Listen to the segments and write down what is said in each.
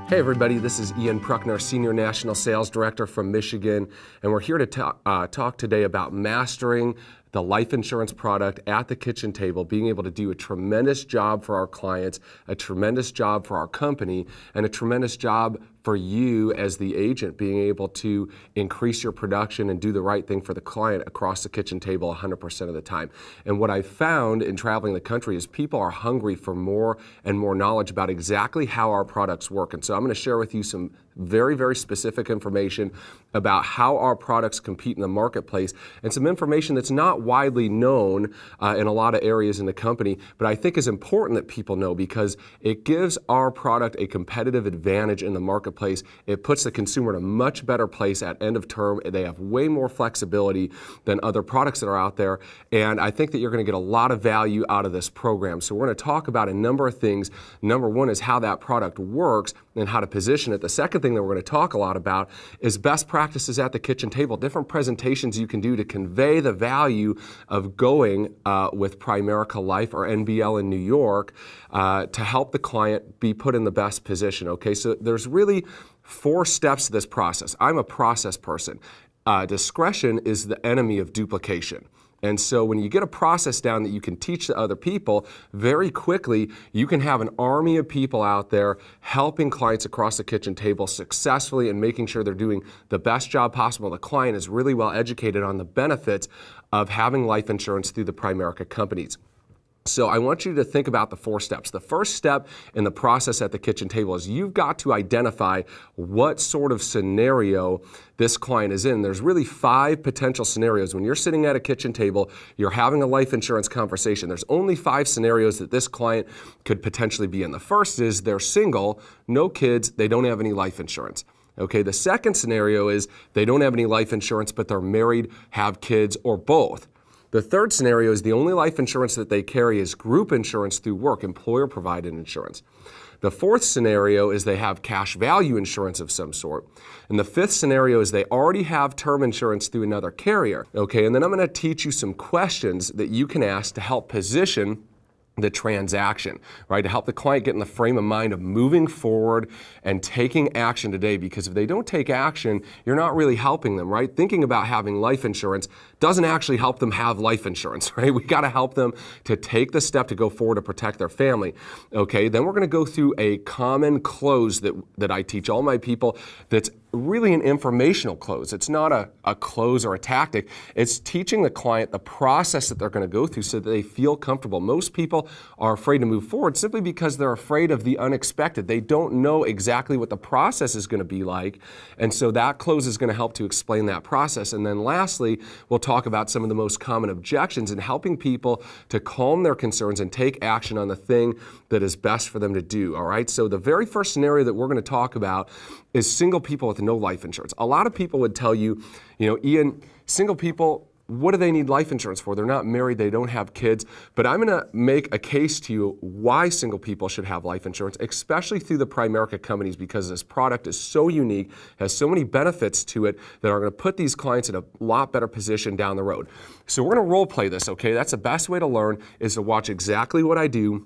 Hey everybody, this is Ian Prukner, Senior National Sales Director from Michigan, and we're here to talk today about mastering the life insurance product at the kitchen table, being able to do a tremendous job for our clients, a tremendous job for our company, and a tremendous job for you as the agent, being able to increase your production and do the right thing for the client across the kitchen table 100% of the time. And what I found in traveling the country is people are hungry for more and more knowledge about exactly how our products work. And so I'm going to share with you some very, very specific information about how our products compete in the marketplace and some information that's not widely known in a lot of areas in the company, but I think is important that people know because it gives our product a competitive advantage in the marketplace. It puts the consumer in a much better place at end of term. They have way more flexibility than other products that are out there, and I think that you're going to get a lot of value out of this program. So we're going to talk about a number of things. Number one is how that product works and how to position it. The second thing that we're going to talk a lot about is best practices at the kitchen table, different presentations you can do to convey the value of going with Primerica Life or NBL in New York to help the client be put in the best position. Okay, so there's really 4 steps to this process. I'm a process person. Discretion is the enemy of duplication. And so when you get a process down that you can teach to other people, very quickly you can have an army of people out there helping clients across the kitchen table successfully and making sure they're doing the best job possible. The client is really well educated on the benefits of having life insurance through the Primerica companies. So I want you to think about the 4 steps. The first step in the process at the kitchen table is you've got to identify what sort of scenario this client is in. There's really 5 potential scenarios. When you're sitting at a kitchen table, you're having a life insurance conversation. There's only 5 scenarios that this client could potentially be in. The first is they're single, no kids, they don't have any life insurance. Okay, the second scenario is they don't have any life insurance, but they're married, have kids, or both. The third scenario is the only life insurance that they carry is group insurance through work, employer-provided insurance. The fourth scenario is they have cash value insurance of some sort. And the fifth scenario is they already have term insurance through another carrier. Okay, and then I'm going to teach you some questions that you can ask to help position the transaction, right? To help the client get in the frame of mind of moving forward and taking action today, because if they don't take action, you're not really helping them, right? Thinking about having life insurance doesn't actually help them have life insurance, right? We got to help them to take the step to go forward to protect their family. Okay, then we're going to go through a common close that I teach all my people that's really an informational close. It's not a close or a tactic. It's teaching the client the process that they're going to go through so that they feel comfortable. Most people are afraid to move forward simply because they're afraid of the unexpected. They don't know exactly what the process is going to be like, and so that close is going to help to explain that process. And then lastly, we'll talk about some of the most common objections and helping people to calm their concerns and take action on the thing that is best for them to do, all right? So the very first scenario that we're going to talk about is single people with no life insurance. A lot of people would tell you, Ian, single people, what do they need life insurance for? They're not married, they don't have kids. But I'm going to make a case to you why single people should have life insurance, especially through the Primerica companies, because this product is so unique, has so many benefits to it that are going to put these clients in a lot better position down the road. So we're going to role play this, okay? That's the best way to learn, is to watch exactly what I do,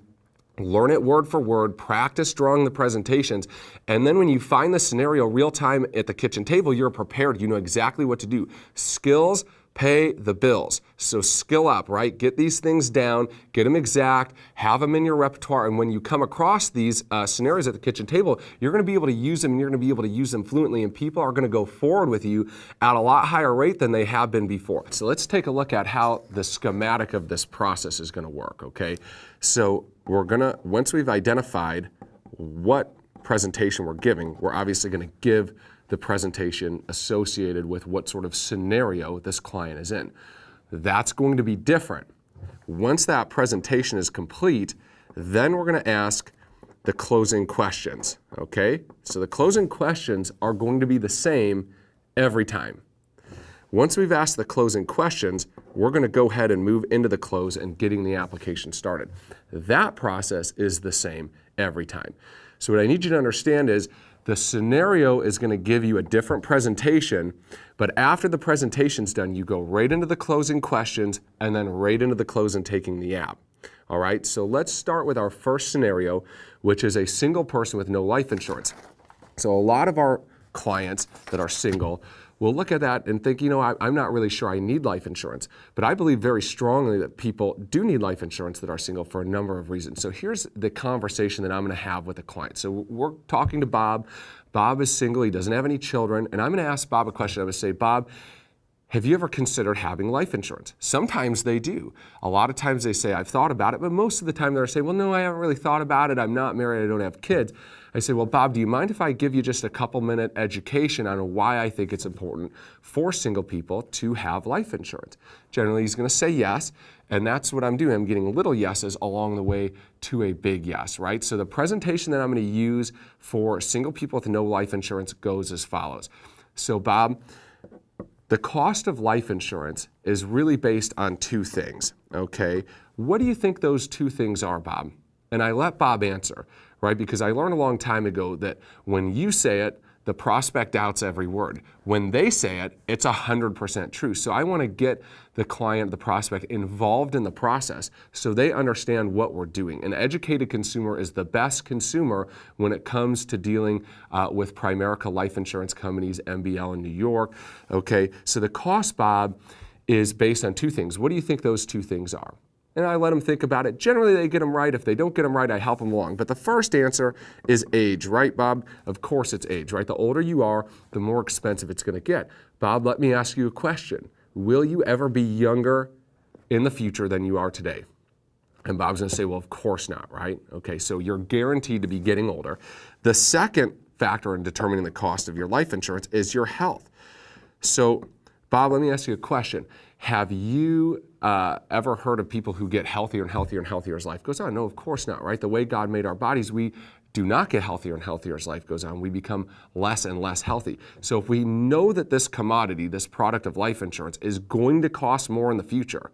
learn it word for word, practice drawing the presentations, and then when you find the scenario real time at the kitchen table, you're prepared. You know exactly what to do. Skills pay the bills. So skill up, right? Get these things down, get them exact, have them in your repertoire, and when you come across these scenarios at the kitchen table, you're going to be able to use them, and you're going to be able to use them fluently, and people are going to go forward with you at a lot higher rate than they have been before. So let's take a look at how the schematic of this process is going to work, okay? So we're going to, once we've identified what presentation we're giving, we're obviously going to give the presentation associated with what sort of scenario this client is in. That's going to be different. Once that presentation is complete, then we're going to ask the closing questions, okay? So the closing questions are going to be the same every time. Once we've asked the closing questions, we're going to go ahead and move into the close and getting the application started. That process is the same every time. So what I need you to understand is the scenario is going to give you a different presentation, but after the presentation's done, you go right into the closing questions and then right into the close and taking the app. All right, so let's start with our first scenario, which is a single person with no life insurance. So a lot of our clients that are single will look at that and think, I'm not really sure I need life insurance. But I believe very strongly that people do need life insurance that are single for a number of reasons. So here's the conversation that I'm going to have with a client. So we're talking to Bob. Bob is single. He doesn't have any children. And I'm going to ask Bob a question. I'm going to say, Bob, have you ever considered having life insurance? Sometimes they do. A lot of times they say, I've thought about it, but most of the time they're saying, well, no, I haven't really thought about it. I'm not married, I don't have kids. I say, well, Bob, do you mind if I give you just a couple-minute education on why I think it's important for single people to have life insurance? Generally, he's going to say yes, and that's what I'm doing. I'm getting little yeses along the way to a big yes, right? So the presentation that I'm going to use for single people with no life insurance goes as follows. So, Bob, the cost of life insurance is really based on two things, okay? What do you think those two things are, Bob? And I let Bob answer, right? Because I learned a long time ago that when you say it, the prospect doubts every word. When they say it, it's 100% true. So I want to get the client, the prospect, involved in the process so they understand what we're doing. An educated consumer is the best consumer when it comes to dealing with Primerica life insurance companies, MBL in New York. Okay, so the cost, Bob, is based on two things. What do you think those two things are? And I let them think about it. Generally, they get them right. If they don't get them right, I help them along. But the first answer is age, right, Bob? Of course it's age, right? The older you are, the more expensive it's going to get. Bob, let me ask you a question. Will you ever be younger in the future than you are today? And Bob's going to say, well, of course not, right? Okay, so you're guaranteed to be getting older. The second factor in determining the cost of your life insurance is your health. So, Bob, let me ask you a question. Have you ever heard of people who get healthier and healthier and healthier as life goes on? No, of course not, right? The way God made our bodies, we do not get healthier and healthier as life goes on. We become less and less healthy. So if we know that this commodity, this product of life insurance, is going to cost more in the future,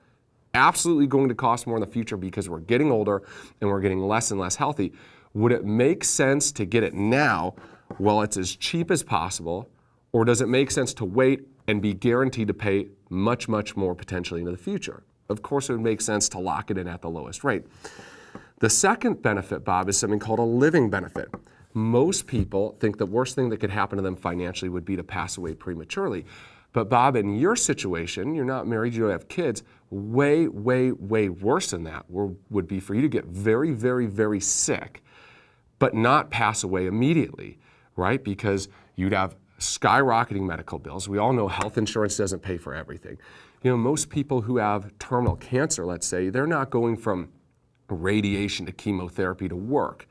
absolutely going to cost more in the future because we're getting older and we're getting less and less healthy, would it make sense to get it now while it's as cheap as possible, or does it make sense to wait and be guaranteed to pay much, much more potentially into the future? Of course, it would make sense to lock it in at the lowest rate. The second benefit, Bob, is something called a living benefit. Most people think the worst thing that could happen to them financially would be to pass away prematurely. But Bob, in your situation, you're not married, you don't have kids, way, way, way worse than that would be for you to get very, very, very sick, but not pass away immediately, right? Because you'd have skyrocketing medical bills. We all know health insurance doesn't pay for everything. Most people who have terminal cancer, let's say, they're not going from radiation to chemotherapy to work,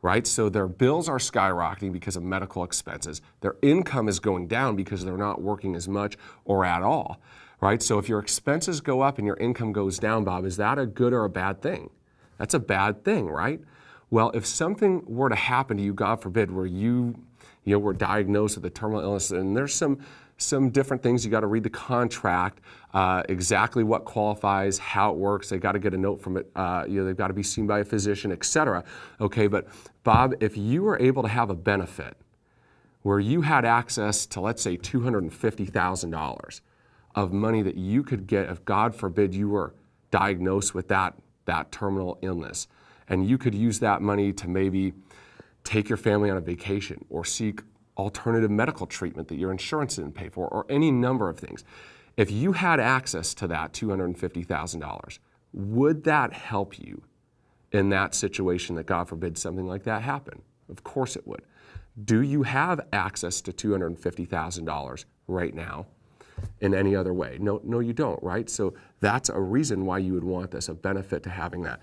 right? So their bills are skyrocketing because of medical expenses. Their income is going down because they're not working as much or at all, right? So if your expenses go up and your income goes down, Bob, is that a good or a bad thing? That's a bad thing, right? Well, if something were to happen to you, God forbid, where you were diagnosed with a terminal illness, and there's some different things. You got to read the contract, exactly what qualifies, how it works. They got to get a note from it. They've got to be seen by a physician, et cetera. Okay, but Bob, if you were able to have a benefit where you had access to, let's say, $250,000 of money that you could get if, God forbid, you were diagnosed with that terminal illness, and you could use that money to maybe take your family on a vacation or seek alternative medical treatment that your insurance didn't pay for, or any number of things. If you had access to that $250,000, would that help you in that situation that, God forbid, something like that happen? Of course it would. Do you have access to $250,000 right now in any other way? No, you don't, right? So that's a reason why you would want this, a benefit to having that.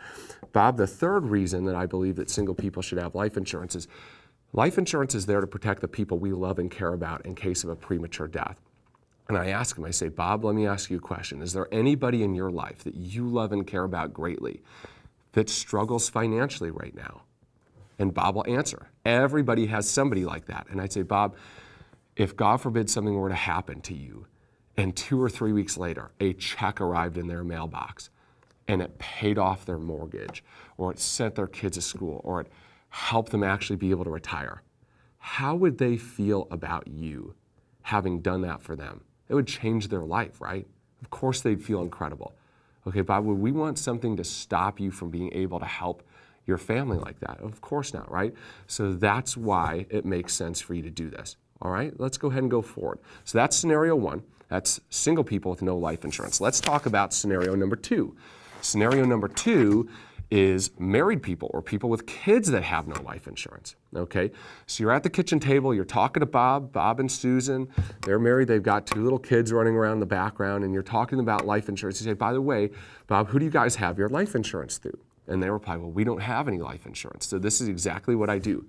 Bob, the third reason that I believe that single people should have life insurance is there to protect the people we love and care about in case of a premature death. And I ask him, I say, Bob, let me ask you a question. Is there anybody in your life that you love and care about greatly that struggles financially right now? And Bob will answer. Everybody has somebody like that. And I'd say, Bob, if God forbid something were to happen to you, and 2 or 3 weeks later, a check arrived in their mailbox, and it paid off their mortgage, or it sent their kids to school, or it helped them actually be able to retire, how would they feel about you having done that for them? It would change their life, right? Of course they'd feel incredible. Okay, Bob, would we want something to stop you from being able to help your family like that? Of course not, right? So that's why it makes sense for you to do this. All right, let's go ahead and go forward. So that's scenario one. That's single people with no life insurance. Let's talk about scenario number two. Scenario number two is married people or people with kids that have no life insurance, okay? So you're at the kitchen table, you're talking to Bob and Susan, they're married, they've got 2 little kids running around in the background, and you're talking about life insurance. You say, by the way, Bob, who do you guys have your life insurance through? And they reply, well, we don't have any life insurance. So this is exactly what I do.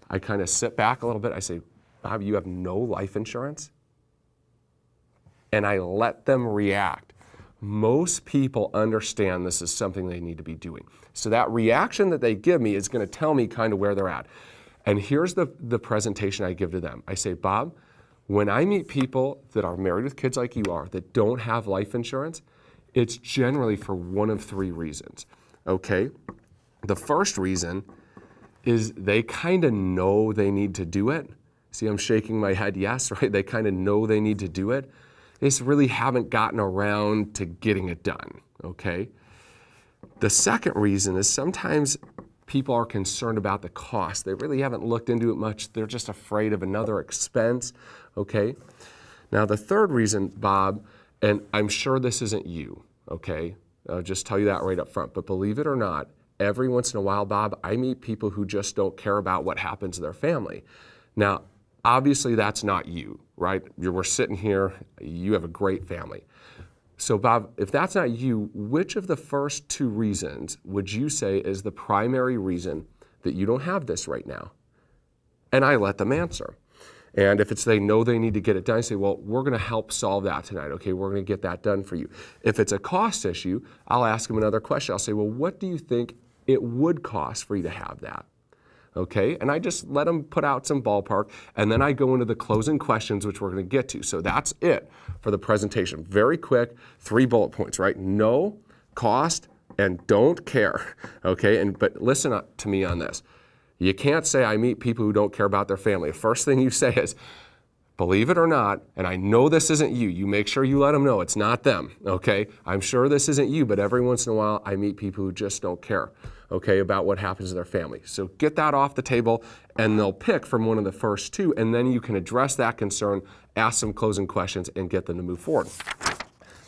I kind of sit back a little bit, I say, Bob, you have no life insurance? And I let them react. Most people understand this is something they need to be doing. So that reaction that they give me is going to tell me kind of where they're at. And here's the presentation I give to them. I say, Bob, when I meet people that are married with kids like you are that don't have life insurance, it's generally for one of 3 reasons, okay? The first reason is they kind of know they need to do it. See, I'm shaking my head yes, right? They kind of know they need to do it. They just really haven't gotten around to getting it done, okay? The second reason is sometimes people are concerned about the cost. They really haven't looked into it much. They're just afraid of another expense, okay? Now, the third reason, Bob, and I'm sure this isn't you, okay? I'll just tell you that right up front, but believe it or not, every once in a while, Bob, I meet people who just don't care about what happens to their family. Now, obviously, that's not you, right? We're sitting here, you have a great family. So Bob, if that's not you, which of the first 2 reasons would you say is the primary reason that you don't have this right now? And I let them answer. And if it's they know they need to get it done, I say, well, we're going to help solve that tonight, okay? We're going to get that done for you. If it's a cost issue, I'll ask them another question. I'll say, well, what do you think it would cost for you to have that? Okay, and I just let them put out some ballpark, and then I go into the closing questions, which we're going to get to. So that's it for the presentation. Very quick, 3 bullet points, right? No, cost, and don't care. Okay, but listen to me on this. You can't say I meet people who don't care about their family. The first thing you say is, believe it or not, and I know this isn't you, you make sure you let them know it's not them, okay? I'm sure this isn't you, but every once in a while I meet people who just don't care, okay, about what happens to their family. So get that off the table, and they'll pick from one of the first 2, and then you can address that concern, ask some closing questions, and get them to move forward.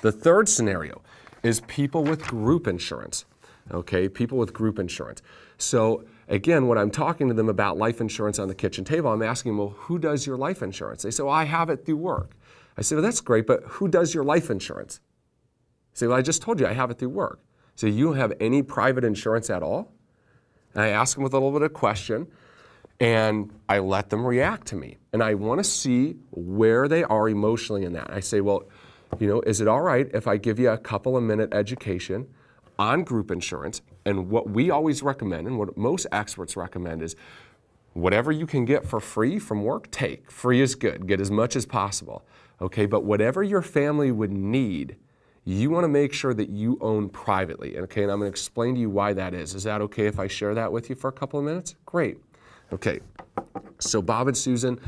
The third scenario is people with group insurance, okay, people with group insurance. So again, when I'm talking to them about life insurance on the kitchen table, I'm asking them, well, who does your life insurance? They say, well, I have it through work. I say, well, that's great, but who does your life insurance? They say, well, I just told you I have it through work. So you don't have any private insurance at all? And I ask them with a little bit of question, and I let them react to me. And I want to see where they are emotionally in that. I say, well, you know, is it all right if I give you a couple of minute education on group insurance? And what we always recommend, and what most experts recommend, is whatever you can get for free from work, take. Free is good. Get as much as possible. Okay, but whatever your family would need, you want to make sure that you own privately. Okay, and I'm going to explain to you why that is. Is that okay if I share that with you for a couple of minutes? Great. Okay, so Bob and Susan,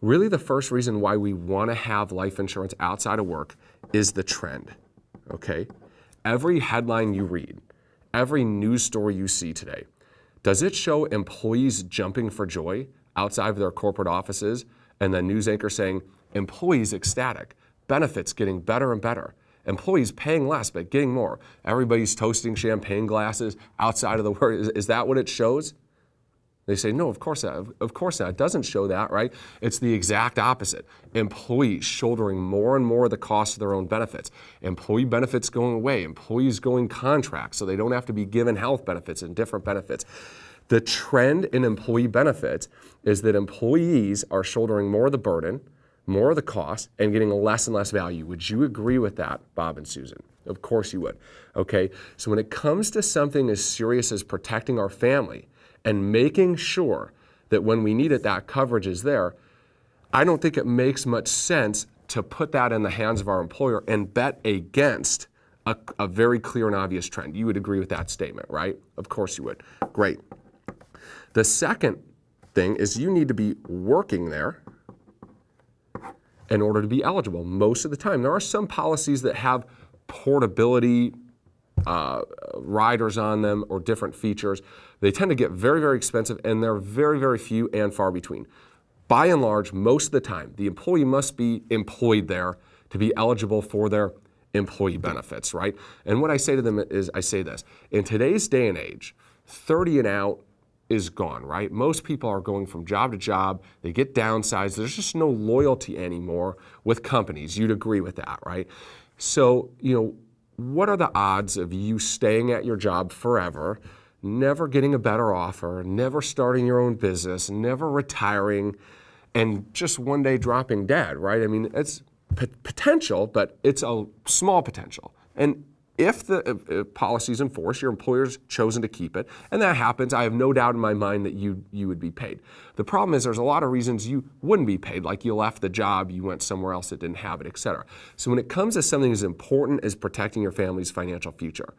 really the first reason why we want to have life insurance outside of work is the trend. Okay, every headline you read, every news story you see today, does it show employees jumping for joy outside of their corporate offices and the news anchor saying, employees ecstatic, benefits getting better and better, employees paying less but getting more, everybody's toasting champagne glasses outside of the work? Is that what it shows? They say, no, of course not. Of course not. It doesn't show that, right? It's the exact opposite. Employees shouldering more and more of the cost of their own benefits. Employee benefits going away. Employees going contract so they don't have to be given health benefits and different benefits. The trend in employee benefits is that employees are shouldering more of the burden, more of the cost, and getting less and less value. Would you agree with that, Bob and Susan? Of course you would. Okay, so when it comes to something as serious as protecting our family and making sure that when we need it, that coverage is there, I don't think it makes much sense to put that in the hands of our employer and bet against a very clear and obvious trend. You would agree with that statement, right? Of course you would. Great. The second thing is you need to be working there in order to be eligible most of the time. There are some policies that have portability riders on them or different features. They tend to get very, very expensive, and they're very, very few and far between. By and large, most of the time, the employee must be employed there to be eligible for their employee benefits, right? And what I say to them is, I say this: in today's day and age, 30 and out is gone, right? Most people are going from job to job. They get downsized. There's just no loyalty anymore with companies. You'd agree with that, right? So, what are the odds of you staying at your job forever, never getting a better offer, never starting your own business, never retiring, and just one day dropping dead, right? I mean, it's potential, but it's a small potential. And if the policy is enforced, your employer's chosen to keep it, and that happens, I have no doubt in my mind that you would be paid. The problem is there's a lot of reasons you wouldn't be paid, like you left the job, you went somewhere else that didn't have it, et cetera. So when it comes to something as important as protecting your family's financial future,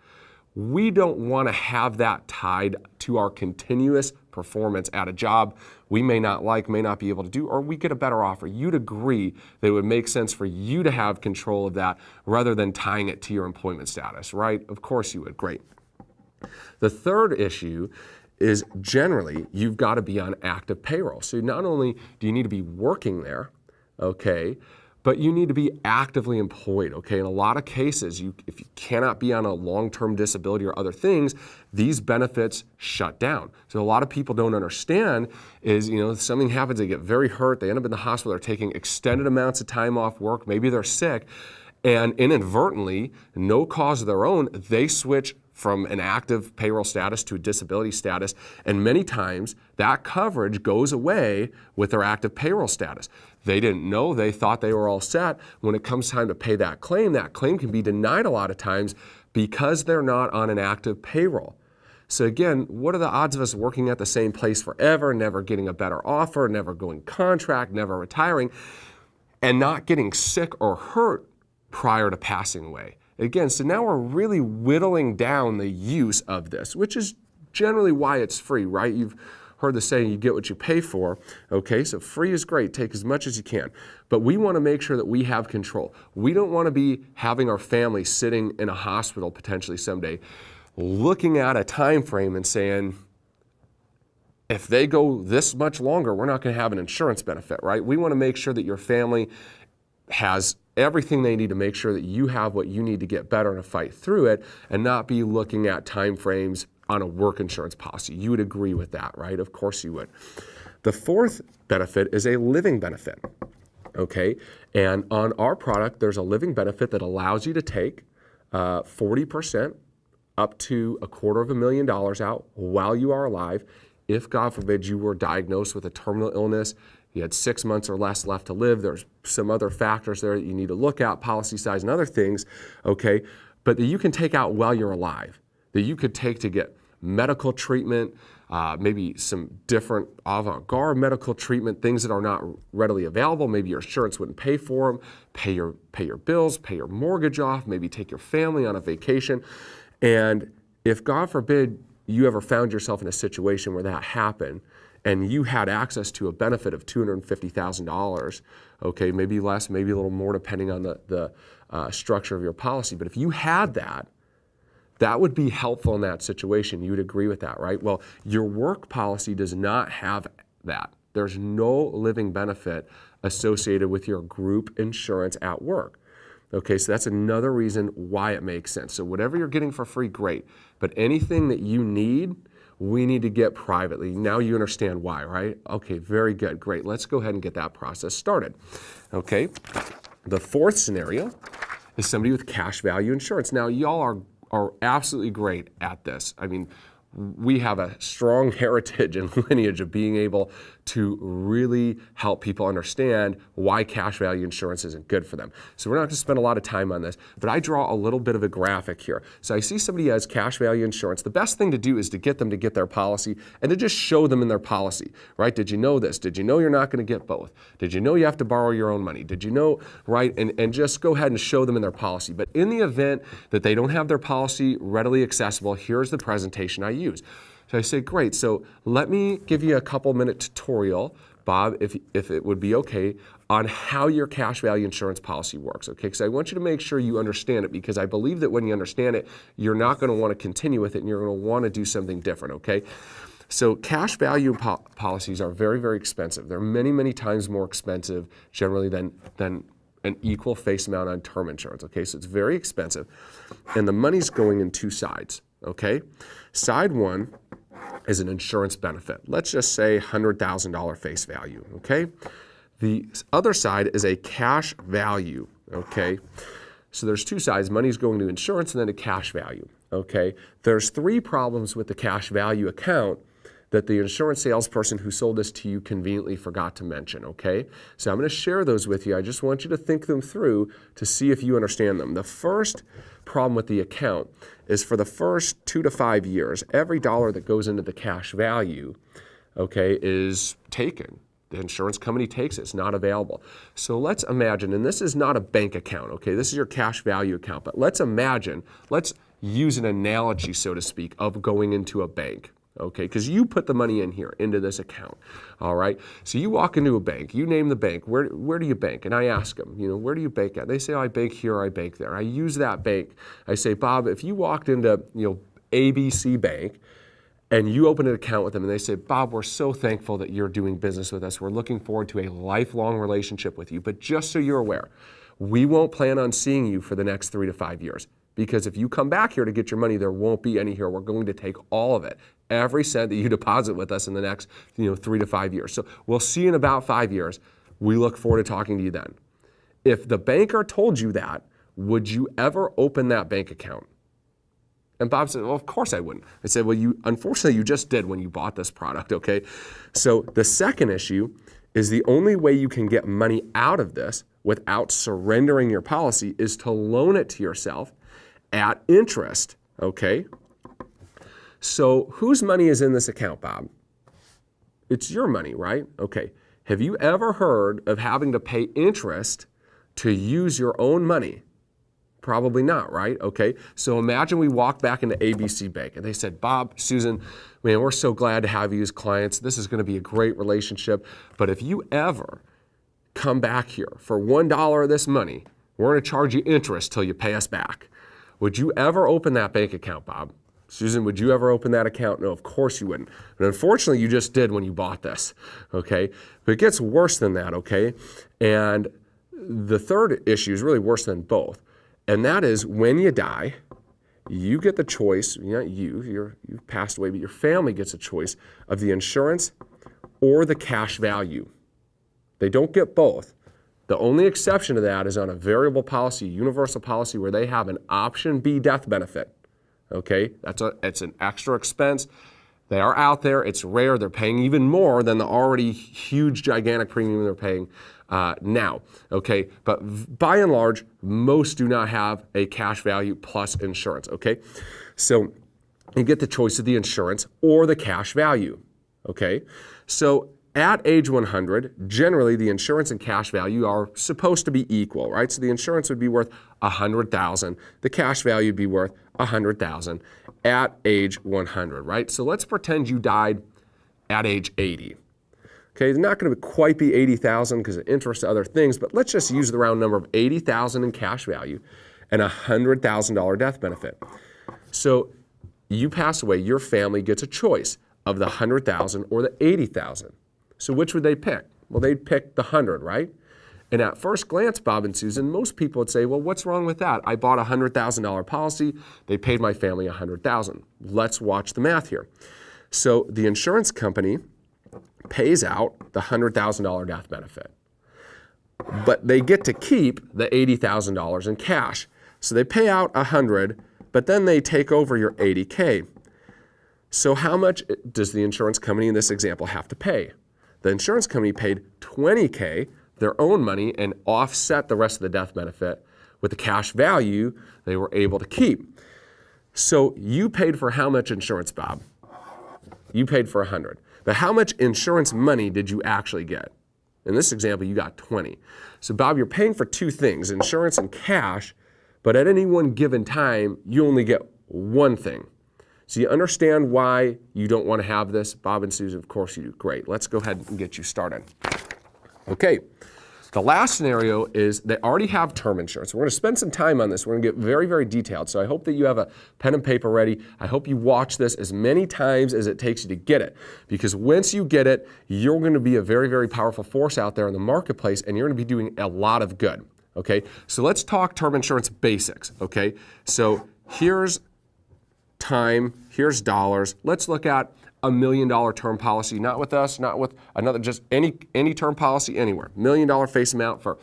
we don't want to have that tied to our continuous performance at a job we may not like, may not be able to do, or we get a better offer. You'd agree that it would make sense for you to have control of that rather than tying it to your employment status, right? Of course you would. Great. The third issue is generally you've got to be on active payroll. So not only do you need to be working there, okay, but you need to be actively employed, okay? In a lot of cases, if you cannot be on a long-term disability or other things, these benefits shut down. So a lot of people don't understand is, if something happens, they get very hurt, they end up in the hospital, they're taking extended amounts of time off work, maybe they're sick, and inadvertently, no cause of their own, they switch from an active payroll status to a disability status, and many times that coverage goes away with their active payroll status. They didn't know, they thought they were all set. When it comes time to pay that claim can be denied a lot of times because they're not on an active payroll. So again, what are the odds of us working at the same place forever, never getting a better offer, never going contract, never retiring, and not getting sick or hurt prior to passing away? Again, so now we're really whittling down the use of this, which is generally why it's free, right? You've heard the saying, you get what you pay for. Okay, so free is great, take as much as you can. But we want to make sure that we have control. We don't want to be having our family sitting in a hospital potentially someday, looking at a time frame and saying, if they go this much longer, we're not going to have an insurance benefit, right? We want to make sure that your family has everything they need to make sure that you have what you need to get better and to fight through it, and not be looking at time frames on a work insurance policy. You would agree with that, right? Of course you would. The fourth benefit is a living benefit, okay? And on our product, there's a living benefit that allows you to take 40% up to $250,000 out while you are alive. If, God forbid, you were diagnosed with a terminal illness, you had 6 months or less left to live, there's some other factors there that you need to look at, policy size and other things, okay? But that you can take out while you're alive, that you could take to get medical treatment, maybe some different avant-garde medical treatment, things that are not readily available. Maybe your insurance wouldn't pay for them. Pay your bills, pay your mortgage off, maybe take your family on a vacation. And if, God forbid, you ever found yourself in a situation where that happened, and you had access to a benefit of $250,000, okay, maybe less, maybe a little more depending on the structure of your policy. But if you had that, that would be helpful in that situation. You would agree with that, right? Well, your work policy does not have that. There's no living benefit associated with your group insurance at work. Okay, so that's another reason why it makes sense. So whatever you're getting for free, great. But anything that you need, we need to get privately. Now you understand why, right? Okay, very good, great. Let's go ahead and get that process started. Okay, the fourth scenario is somebody with cash value insurance. Now y'all are absolutely great at this. I mean, we have a strong heritage and lineage of being able to really help people understand why cash value insurance isn't good for them. So we're not going to spend a lot of time on this, but I draw a little bit of a graphic here. So I see somebody has cash value insurance. The best thing to do is to get them to get their policy and to just show them in their policy, right? Did you know this? Did you know you're not going to get both? Did you know you have to borrow your own money? Did you know, right? And just go ahead and show them in their policy. But in the event that they don't have their policy readily accessible, here's the presentation I use. So I say, great, so let me give you a couple minute tutorial, Bob, if it would be okay, on how your cash value insurance policy works, okay? Because I want you to make sure you understand it, because I believe that when you understand it, you're not going to want to continue with it and you're going to want to do something different, okay? So cash value policies are very, very expensive. They're many, many times more expensive generally than an equal face amount on term insurance, okay? So it's very expensive. And the money's going in two sides, okay? Side one is an insurance benefit. Let's just say $100,000 face value, okay? The other side is a cash value, okay? So there's two sides. Money's going to insurance and then a cash value, okay? There's three problems with the cash value account that the insurance salesperson who sold this to you conveniently forgot to mention, okay? So I'm going to share those with you. I just want you to think them through to see if you understand them. The first problem with the account is for the first 2 to 5 years, every dollar that goes into the cash value, okay, is taken. The insurance company takes it. It's not available. So let's imagine, and this is not a bank account, okay? This is your cash value account. But let's imagine, let's use an analogy, so to speak, of going into a bank. Okay, because you put the money in here, into this account, all right? So you walk into a bank, you name the bank, where do you bank? And I ask them, where do you bank at? They say, I bank here, I bank there. I use that bank. I say, Bob, if you walked into, ABC Bank, and you open an account with them, and they say, Bob, we're so thankful that you're doing business with us. We're looking forward to a lifelong relationship with you. But just so you're aware, we won't plan on seeing you for the next 3 to 5 years. Because if you come back here to get your money, there won't be any here. We're going to take all of it, every cent that you deposit with us in the next 3 to 5 years. So we'll see you in about 5 years. We look forward to talking to you then. If the banker told you that, would you ever open that bank account? And Bob said, well, of course I wouldn't. I said, well, unfortunately, you just did when you bought this product, okay? So the second issue is the only way you can get money out of this without surrendering your policy is to loan it to yourself at interest, okay? So whose money is in this account, Bob? It's your money, right? Okay. Have you ever heard of having to pay interest to use your own money? Probably not, right? Okay. So imagine we walk back into ABC Bank and they said, Bob, Susan, man, we're so glad to have you as clients. This is going to be a great relationship. But if you ever come back here for $1 of this money, we're going to charge you interest till you pay us back. Would you ever open that bank account, Bob? Susan, would you ever open that account? No, of course you wouldn't. And unfortunately, you just did when you bought this, okay? But it gets worse than that, okay? And the third issue is really worse than both. And that is when you die, you get the choice, not you've passed away, but your family gets a choice of the insurance or the cash value. They don't get both. The only exception to that is on a variable policy, universal policy, where they have an option B death benefit. Okay, it's an extra expense. They are out there. It's rare. They're paying even more than the already huge, gigantic premium they're paying now. Okay, but by and large, most do not have a cash value plus insurance. Okay, so you get the choice of the insurance or the cash value. Okay, so at age 100, generally the insurance and cash value are supposed to be equal, right? So the insurance would be worth $100,000. The cash value would be worth $100,000 at age 100, right? So let's pretend you died at age 80. Okay, it's not going to quite be $80,000 because of interest to other things, but let's just use the round number of $80,000 in cash value and a $100,000 death benefit. So you pass away, your family gets a choice of the $100,000 or the $80,000. So which would they pick? Well, they'd pick the 100, right? And at first glance, Bob and Susan, most people would say, well, what's wrong with that? I bought a $100,000 policy. They paid my family $100,000. Let's watch the math here. So the insurance company pays out the $100,000 death benefit. But they get to keep the $80,000 in cash. So they pay out $100,000, but then they take over your $80,000. So how much does the insurance company in this example have to pay? The insurance company paid $20,000, their own money, and offset the rest of the death benefit with the cash value they were able to keep. So you paid for how much insurance, Bob? You paid for $100,000. But how much insurance money did you actually get? In this example, you got $20,000. So Bob, you're paying for two things, insurance and cash, but at any one given time, you only get one thing. So you understand why you don't want to have this? Bob and Susan, of course you do. Great. Let's go ahead and get you started. Okay. The last scenario is they already have term insurance. We're going to spend some time on this. We're going to get very, very detailed. So I hope that you have a pen and paper ready. I hope you watch this as many times as it takes you to get it. Because once you get it, you're going to be a very, very powerful force out there in the marketplace, and you're going to be doing a lot of good. Okay? So let's talk term insurance basics. Okay? So here's time, here's dollars. Let's look at $1 million term policy, not with us, not with another, just any term policy anywhere. $1 million face amount for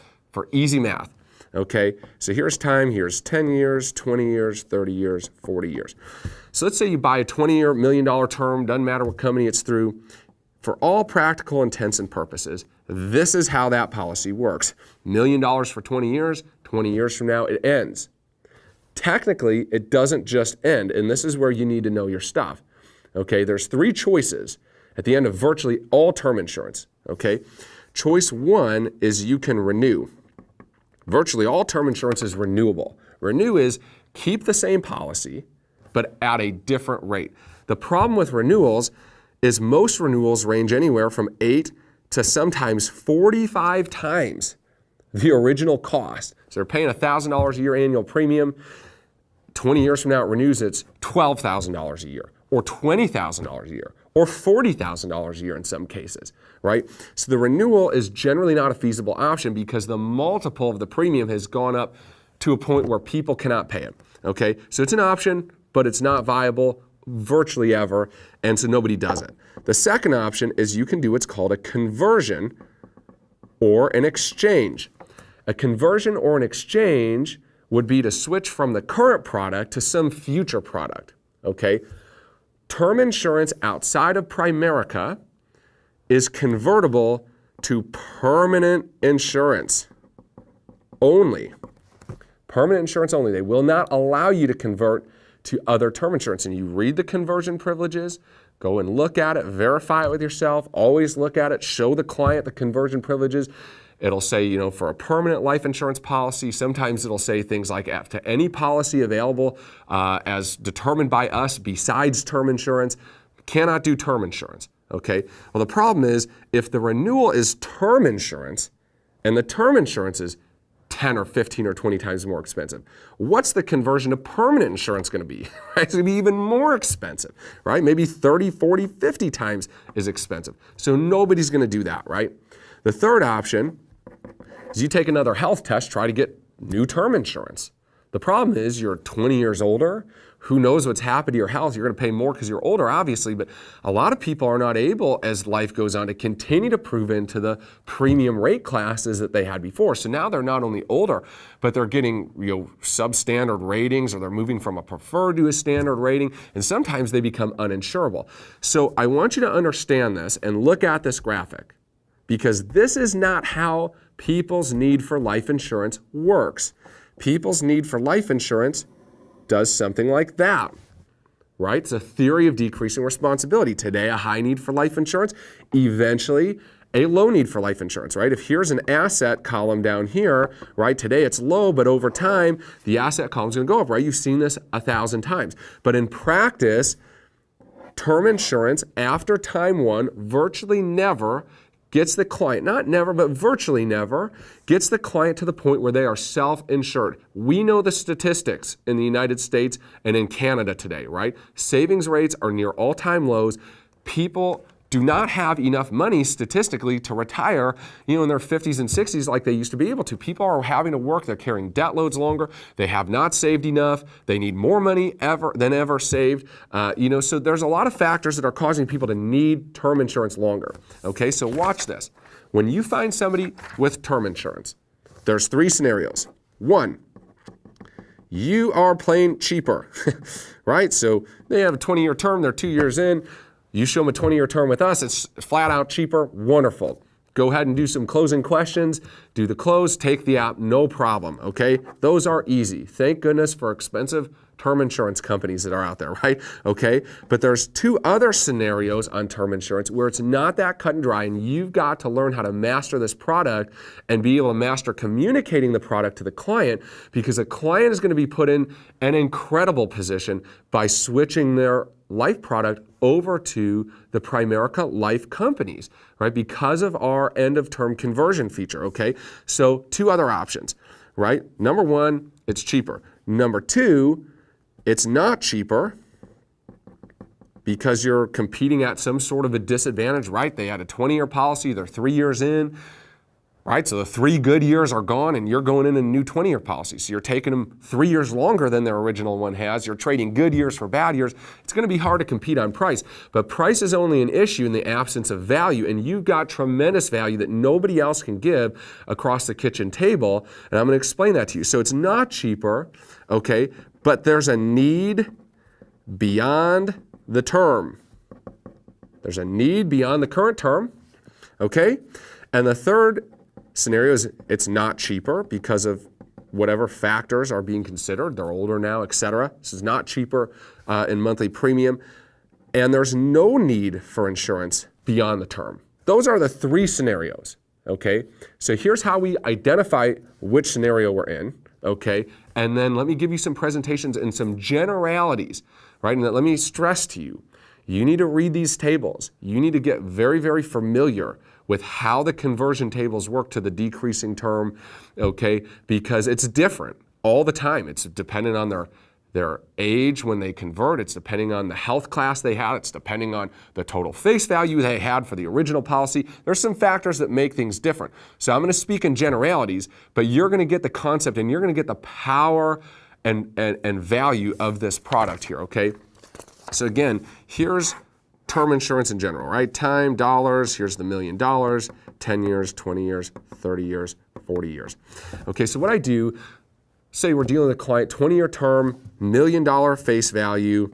easy math. Okay, so here's time, here's 10 years, 20 years, 30 years, 40 years. So let's say you buy a 20-year, $1 million term, doesn't matter what company it's through. For all practical intents and purposes, this is how that policy works. $1 million for 20 years from now, it ends. Technically, it doesn't just end, and this is where you need to know your stuff. Okay, there's 3 choices at the end of virtually all term insurance. Okay, choice 1 is you can renew. Virtually all term insurance is renewable. Renew is keep the same policy, but at a different rate. The problem with renewals is most renewals range anywhere from 8 to sometimes 45 times the original cost. So they're paying $1,000 a year annual premium. 20 years from now, it renews, it's $12,000 a year, or $20,000 a year, or $40,000 a year in some cases, right? So the renewal is generally not a feasible option because the multiple of the premium has gone up to a point where people cannot pay it, okay? So it's an option, but it's not viable virtually ever, and so nobody does it. The second option is you can do what's called a conversion or an exchange. A conversion or an exchange would be to switch from the current product to some future product, okay? Term insurance outside of Primerica is convertible to permanent insurance only. Permanent insurance only. They will not allow you to convert to other term insurance. And you read the conversion privileges, go and look at it, verify it with yourself, always look at it, show the client the conversion privileges. It'll say, you know, for a permanent life insurance policy, sometimes it'll say things like to any policy available as determined by us besides term insurance, cannot do term insurance, okay? Well, the problem is if the renewal is term insurance and the term insurance is 10 or 15 or 20 times more expensive, what's the conversion to permanent insurance going to be? Right? It's going to be even more expensive, right? Maybe 30, 40, 50 times as expensive. So nobody's going to do that, right? The third option is you take another health test, try to get new term insurance. The problem is you're 20 years older. Who knows what's happened to your health? You're going to pay more because you're older, obviously, but a lot of people are not able, as life goes on, to continue to prove into the premium rate classes that they had before. So now they're not only older, but they're getting, you know, substandard ratings, or they're moving from a preferred to a standard rating, and sometimes they become uninsurable. So I want you to understand this and look at this graphic, because this is not how people's need for life insurance works. People's need for life insurance does something like that, right? It's a theory of decreasing responsibility. Today, a high need for life insurance, eventually a low need for life insurance, right? If here's an asset column down here, right? Today it's low, but over time, the asset column is going to go up, right? You've seen this 1,000 times. But in practice, term insurance after time 1 virtually never gets the client, not never, but virtually never, gets the client to the point where they are self-insured. We know the statistics in the United States and in Canada today, right? Savings rates are near all-time lows. People do not have enough money statistically to retire, you know, in their 50s and 60s like they used to be able to. People are having to work. They're carrying debt loads longer. They have not saved enough. They need more money than ever saved. You know, so there's a lot of factors that are causing people to need term insurance longer. Okay, so watch this. When you find somebody with term insurance, there's 3 scenarios. 1, you are playing cheaper, right? So they have a 20-year term. They're 2 years in. You show them a 20-year term with us, it's flat out cheaper, wonderful. Go ahead and do some closing questions, do the close, take the app, no problem, okay? Those are easy. Thank goodness for expensive term insurance companies that are out there, right? Okay, but there's 2 other scenarios on term insurance where it's not that cut and dry, and you've got to learn how to master this product and be able to master communicating the product to the client, because a client is going to be put in an incredible position by switching their life product over to the Primerica life companies, right? Because of our end of term conversion feature, okay? So two other options, right? Number one, it's cheaper. Number two, it's not cheaper because you're competing at some sort of a disadvantage, right? They had a 20-year policy, they're 3 years in, right? So the 3 good years are gone and you're going in a new 20-year policy. So you're taking them 3 years longer than their original one has. You're trading good years for bad years. It's going to be hard to compete on price. But price is only an issue in the absence of value, and you've got tremendous value that nobody else can give across the kitchen table, and I'm going to explain that to you. So it's not cheaper, okay, but there's a need beyond the term. There's a need beyond the current term, okay? And the third scenario is it's not cheaper because of whatever factors are being considered. They're older now, etc. This is not cheaper in monthly premium. And there's no need for insurance beyond the term. Those are the 3 scenarios, okay? So here's how we identify which scenario we're in, okay? And then let me give you some presentations and some generalities, right? And let me stress to you, you need to read these tables. You need to get very, very familiar with how the conversion tables work to the decreasing term, okay? Because it's different all the time. It's dependent on their age when they convert. It's depending on the health class they had. It's depending on the total face value they had for the original policy. There's some factors that make things different. So I'm going to speak in generalities, but you're going to get the concept and you're going to get the power and value of this product here, okay? So again, here's term insurance in general, right? Time, dollars, here's the $1 million, 10 years, 20 years, 30 years, 40 years. Okay, so what I do, say we're dealing with a client, 20-year term, $1 million face value,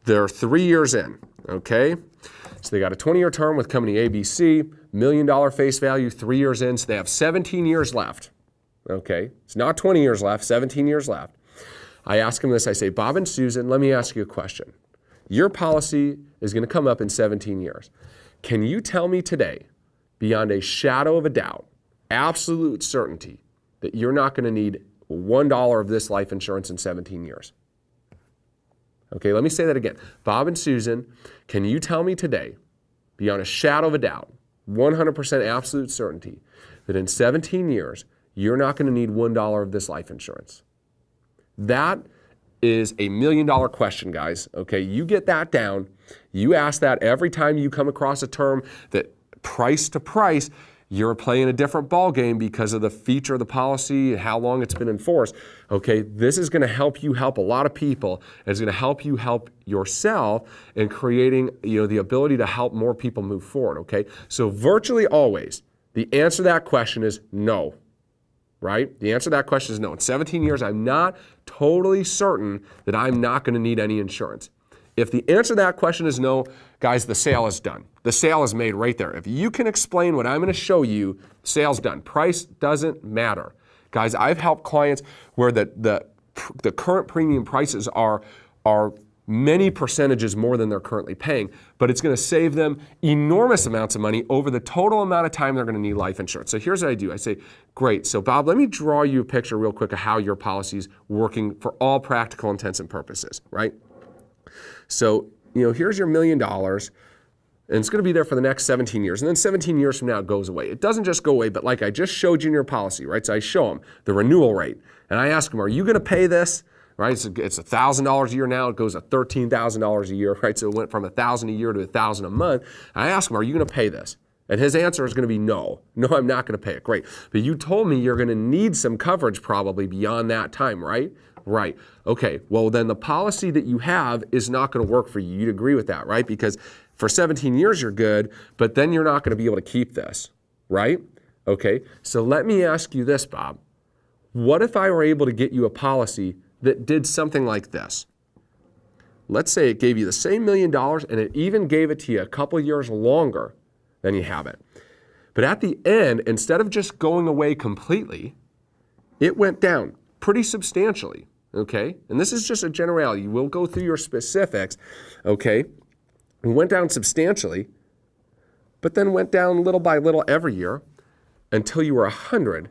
they're 3 years in, okay? So they got a 20-year term with company ABC, $1 million face value, 3 years in, so they have 17 years left, okay? It's not 20 years left, 17 years left. I ask them this, I say, Bob and Susan, let me ask you a question. Your policy is going to come up in 17 years. Can you tell me today, beyond a shadow of a doubt, absolute certainty, that you're not going to need $1 of this life insurance in 17 years? Okay, let me say that again. Bob and Susan, can you tell me today, beyond a shadow of a doubt, 100% absolute certainty, that in 17 years, you're not going to need $1 of this life insurance? That is a $1 million question, guys. Okay, you get that down. You ask that every time you come across a term that price to price, you're playing a different ball game because of the feature of the policy and how long it's been enforced. Okay, this is going to help you help a lot of people. And it's going to help you help yourself in creating, the ability to help more people move forward. Okay, so virtually always the answer to that question is no. Right? The answer to that question is no. In 17 years, I'm not totally certain that I'm not going to need any insurance. If the answer to that question is no, guys, the sale is done. The sale is made right there. If you can explain what I'm going to show you, sale's done. Price doesn't matter. Guys, I've helped clients where the current premium prices are many percentages more than they're currently paying, but it's going to save them enormous amounts of money over the total amount of time they're going to need life insurance. So here's what I do. I say, great. So Bob, let me draw you a picture real quick of how your policy's working for all practical intents and purposes, right? So, here's your $1 million, and it's going to be there for the next 17 years. And then 17 years from now, it goes away. It doesn't just go away, but like I just showed you in your policy, right? So I show them the renewal rate, and I ask them, are you going to pay this? Right, it's $1,000 a year now. It goes to $13,000 a year, right? So it went from $1,000 a year to $1,000 a month. I ask him, "Are you going to pay this?" And his answer is going to be no. No, I'm not going to pay it. Great, but you told me you're going to need some coverage probably beyond that time, right? Right. Okay. Well, then the policy that you have is not going to work for you. You'd agree with that, right? Because for 17 years you're good, but then you're not going to be able to keep this, right? Okay. So let me ask you this, Bob. What if I were able to get you a policy that did something like this? Let's say it gave you the same $1 million and it even gave it to you a couple years longer than you have it. But at the end, instead of just going away completely, it went down pretty substantially, okay? And this is just a generality. We'll go through your specifics, okay? It went down substantially, but then went down little by little every year until you were 100,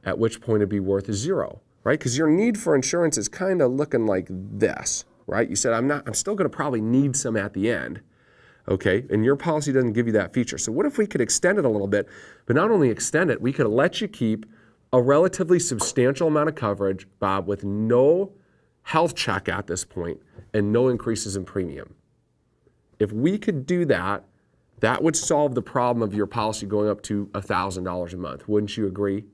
at which point it'd be worth 0. Right? Because your need for insurance is kind of looking like this, right? You said, I'm still going to probably need some at the end, okay? And your policy doesn't give you that feature. So what if we could extend it a little bit, but not only extend it, we could let you keep a relatively substantial amount of coverage, Bob, with no health check at this point and no increases in premium. If we could do that, that would solve the problem of your policy going up to $1,000 a month. Wouldn't you agree?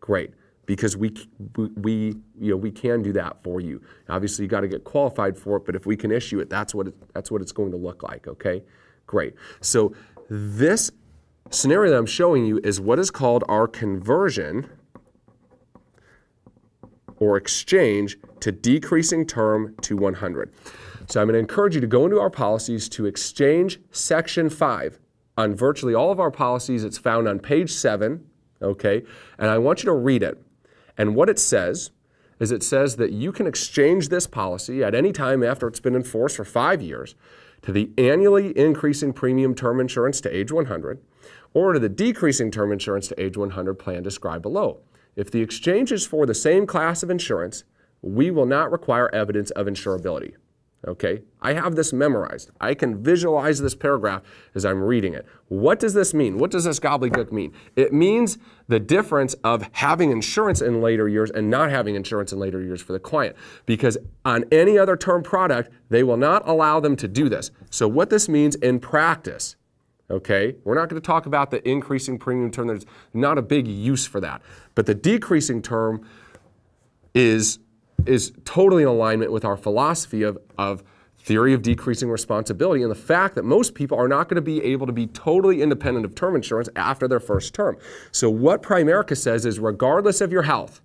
Great, because we can do that for you. Obviously, you got to get qualified for it, but if we can issue it, that's what it's going to look like. Okay, great. So this scenario that I'm showing you is what is called our conversion or exchange to decreasing term to 100. So I'm going to encourage you to go into our policies to exchange section 5. On virtually all of our policies, it's found on page 7, okay? And I want you to read it. And what it says is it says that you can exchange this policy at any time after it's been enforced for 5 years to the annually increasing premium term insurance to age 100 or to the decreasing term insurance to age 100 plan described below. If the exchange is for the same class of insurance, we will not require evidence of insurability. Okay, I have this memorized. I can visualize this paragraph as I'm reading it. What does this mean? What does this gobbledygook mean? It means the difference of having insurance in later years and not having insurance in later years for the client. Because on any other term product, they will not allow them to do this. So what this means in practice, okay, we're not going to talk about the increasing premium term. There's not a big use for that. But the decreasing term is totally in alignment with our philosophy of theory of decreasing responsibility and the fact that most people are not going to be able to be totally independent of term insurance after their first term. So what Primerica says is regardless of your health,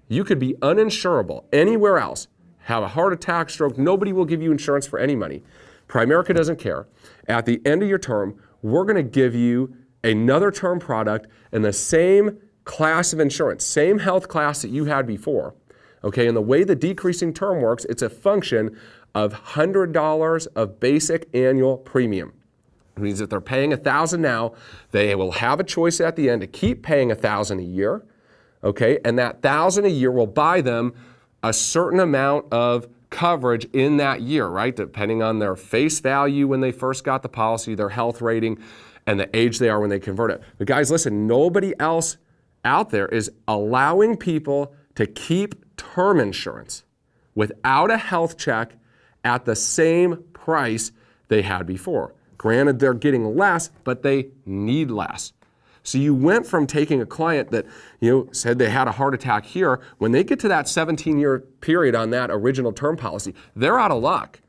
you could be uninsurable anywhere else, have a heart attack, stroke, nobody will give you insurance for any money. Primerica doesn't care. At the end of your term, we're going to give you another term product in the same class of insurance, same health class that you had before. Okay, and the way the decreasing term works, it's a function of $100 of basic annual premium. It means if they're paying $1,000 now, they will have a choice at the end to keep paying $1,000 a year. Okay, and that $1,000 a year will buy them a certain amount of coverage in that year, right? Depending on their face value when they first got the policy, their health rating, and the age they are when they convert it. But guys, listen, nobody else out there is allowing people to keep term insurance without a health check at the same price they had before. Granted, they're getting less, but they need less. So you went from taking a client that said they had a heart attack here, when they get to that 17-year period on that original term policy, they're out of luck.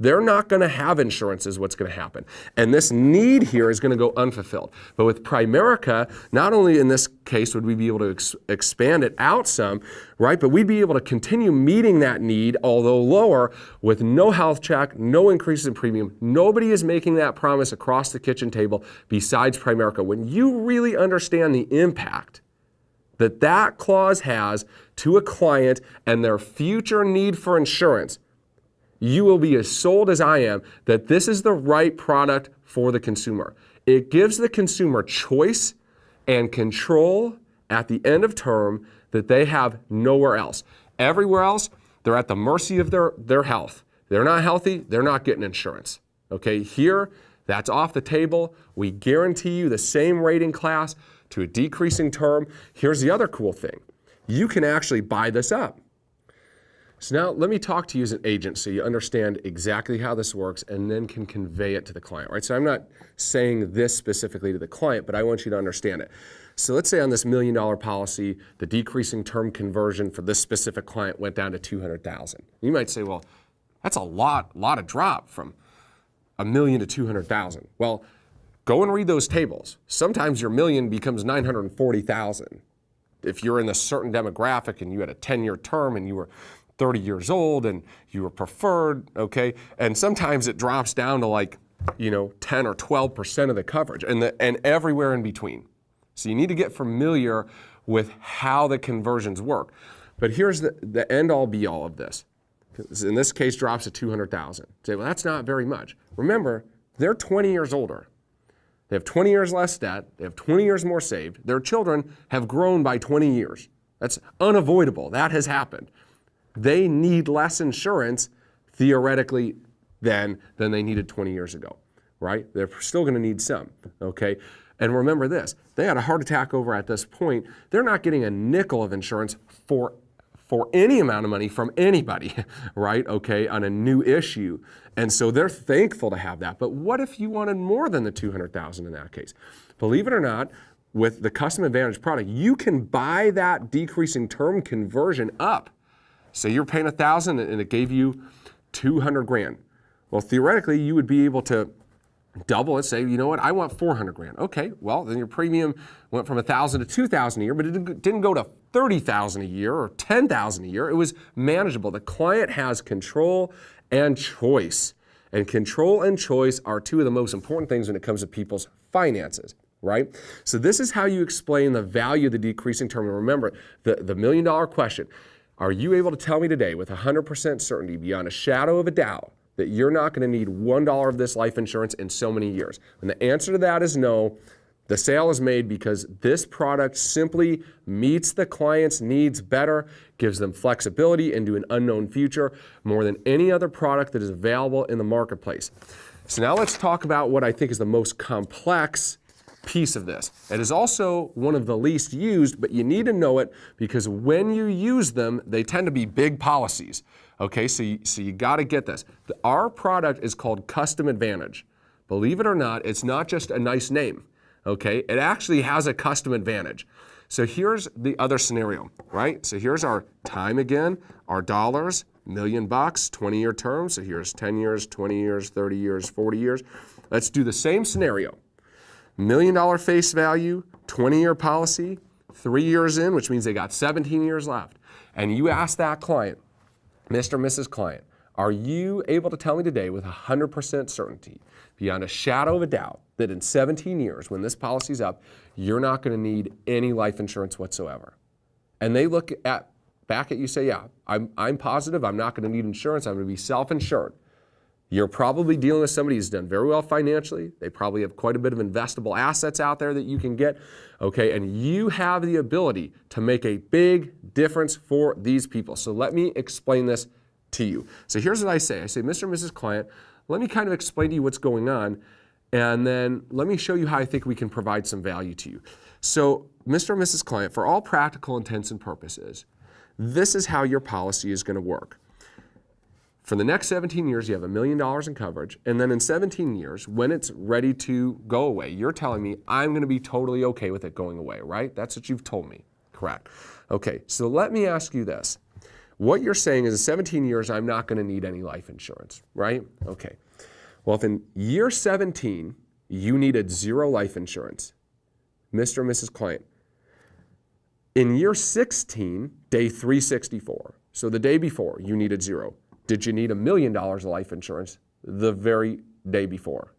They're not going to have insurance is what's going to happen. And this need here is going to go unfulfilled. But with Primerica, not only in this case would we be able to expand it out some, right, but we'd be able to continue meeting that need, although lower, with no health check, no increases in premium. Nobody is making that promise across the kitchen table besides Primerica. When you really understand the impact that that clause has to a client and their future need for insurance, you will be as sold as I am that this is the right product for the consumer. It gives the consumer choice and control at the end of term that they have nowhere else. Everywhere else, they're at the mercy of their health. They're not healthy, they're not getting insurance. Okay, here, that's off the table. We guarantee you the same rating class to a decreasing term. Here's the other cool thing. You can actually buy this up. So now let me talk to you as an agent so you understand exactly how this works and then can convey it to the client, right? So I'm not saying this specifically to the client, but I want you to understand it. So let's say on this $1 million policy, the decreasing term conversion for this specific client went down to $200,000. You might say, well, that's a lot of drop from $1 million to $200,000. Well, go and read those tables. Sometimes your $1 million becomes $940,000. If you're in a certain demographic and you had a 10-year term and you were 30 years old and you were preferred, okay? And sometimes it drops down to like, 10 or 12% of the coverage and everywhere in between. So you need to get familiar with how the conversions work. But here's the end all be all of this. In this case, drops to $200,000. Say, well, that's not very much. Remember, they're 20 years older. They have 20 years less debt. They have 20 years more saved. Their children have grown by 20 years. That's unavoidable. That has happened. They need less insurance theoretically than they needed 20 years ago, right? They're still going to need some, okay? And remember this, they had a heart attack over at this point. They're not getting a nickel of insurance for any amount of money from anybody, right? Okay, on a new issue. And so they're thankful to have that. But what if you wanted more than the $200,000 in that case? Believe it or not, with the Custom Advantage product, you can buy that decreasing term conversion up. Say you're paying $1,000 and it gave you $200,000. Well, theoretically, you would be able to double it, say, you know what, I want $400,000. Okay, well, then your premium went from $1,000 to $2,000 a year, but it didn't go to $30,000 a year or $10,000 a year. It was manageable. The client has control and choice. And control and choice are two of the most important things when it comes to people's finances, right? So this is how you explain the value of the decreasing term. And remember, the million-dollar question, are you able to tell me today with 100% certainty, beyond a shadow of a doubt, that you're not going to need $1 of this life insurance in so many years? And the answer to that is no. The sale is made because this product simply meets the client's needs better, gives them flexibility into an unknown future more than any other product that is available in the marketplace. So now let's talk about what I think is the most complex piece of this. It is also one of the least used, but you need to know it because when you use them, they tend to be big policies. Okay, so you got to get this. Our product is called Custom Advantage. Believe it or not, it's not just a nice name. Okay, it actually has a custom advantage. So here's the other scenario, right? So here's our time again, our dollars, $1 million, 20-year term. So here's 10 years, 20 years, 30 years, 40 years. Let's do the same scenario. $1 million face value, 20-year policy, 3 years in, which means they got 17 years left. And you ask that client, Mr. and Mrs. Client, are you able to tell me today with 100% certainty, beyond a shadow of a doubt, that in 17 years, when this policy's up, you're not going to need any life insurance whatsoever? And they look back at you, say, yeah, I'm positive I'm not going to need insurance. I'm going to be self-insured. You're probably dealing with somebody who's done very well financially. They probably have quite a bit of investable assets out there that you can get, okay? And you have the ability to make a big difference for these people. So let me explain this to you. So here's what I say. I say, Mr. and Mrs. Client, let me kind of explain to you what's going on, and then let me show you how I think we can provide some value to you. So Mr. and Mrs. Client, for all practical intents and purposes, this is how your policy is going to work. For the next 17 years, you have $1 million in coverage, and then in 17 years, when it's ready to go away, you're telling me I'm going to be totally okay with it going away, right? That's what you've told me, correct? Okay, so let me ask you this. What you're saying is in 17 years, I'm not going to need any life insurance, right? Okay. Well, if in year 17, you needed 0 life insurance, Mr. and Mrs. Client, in year 16, day 364, so the day before, you needed 0. Did you need $1 million of life insurance the very day before?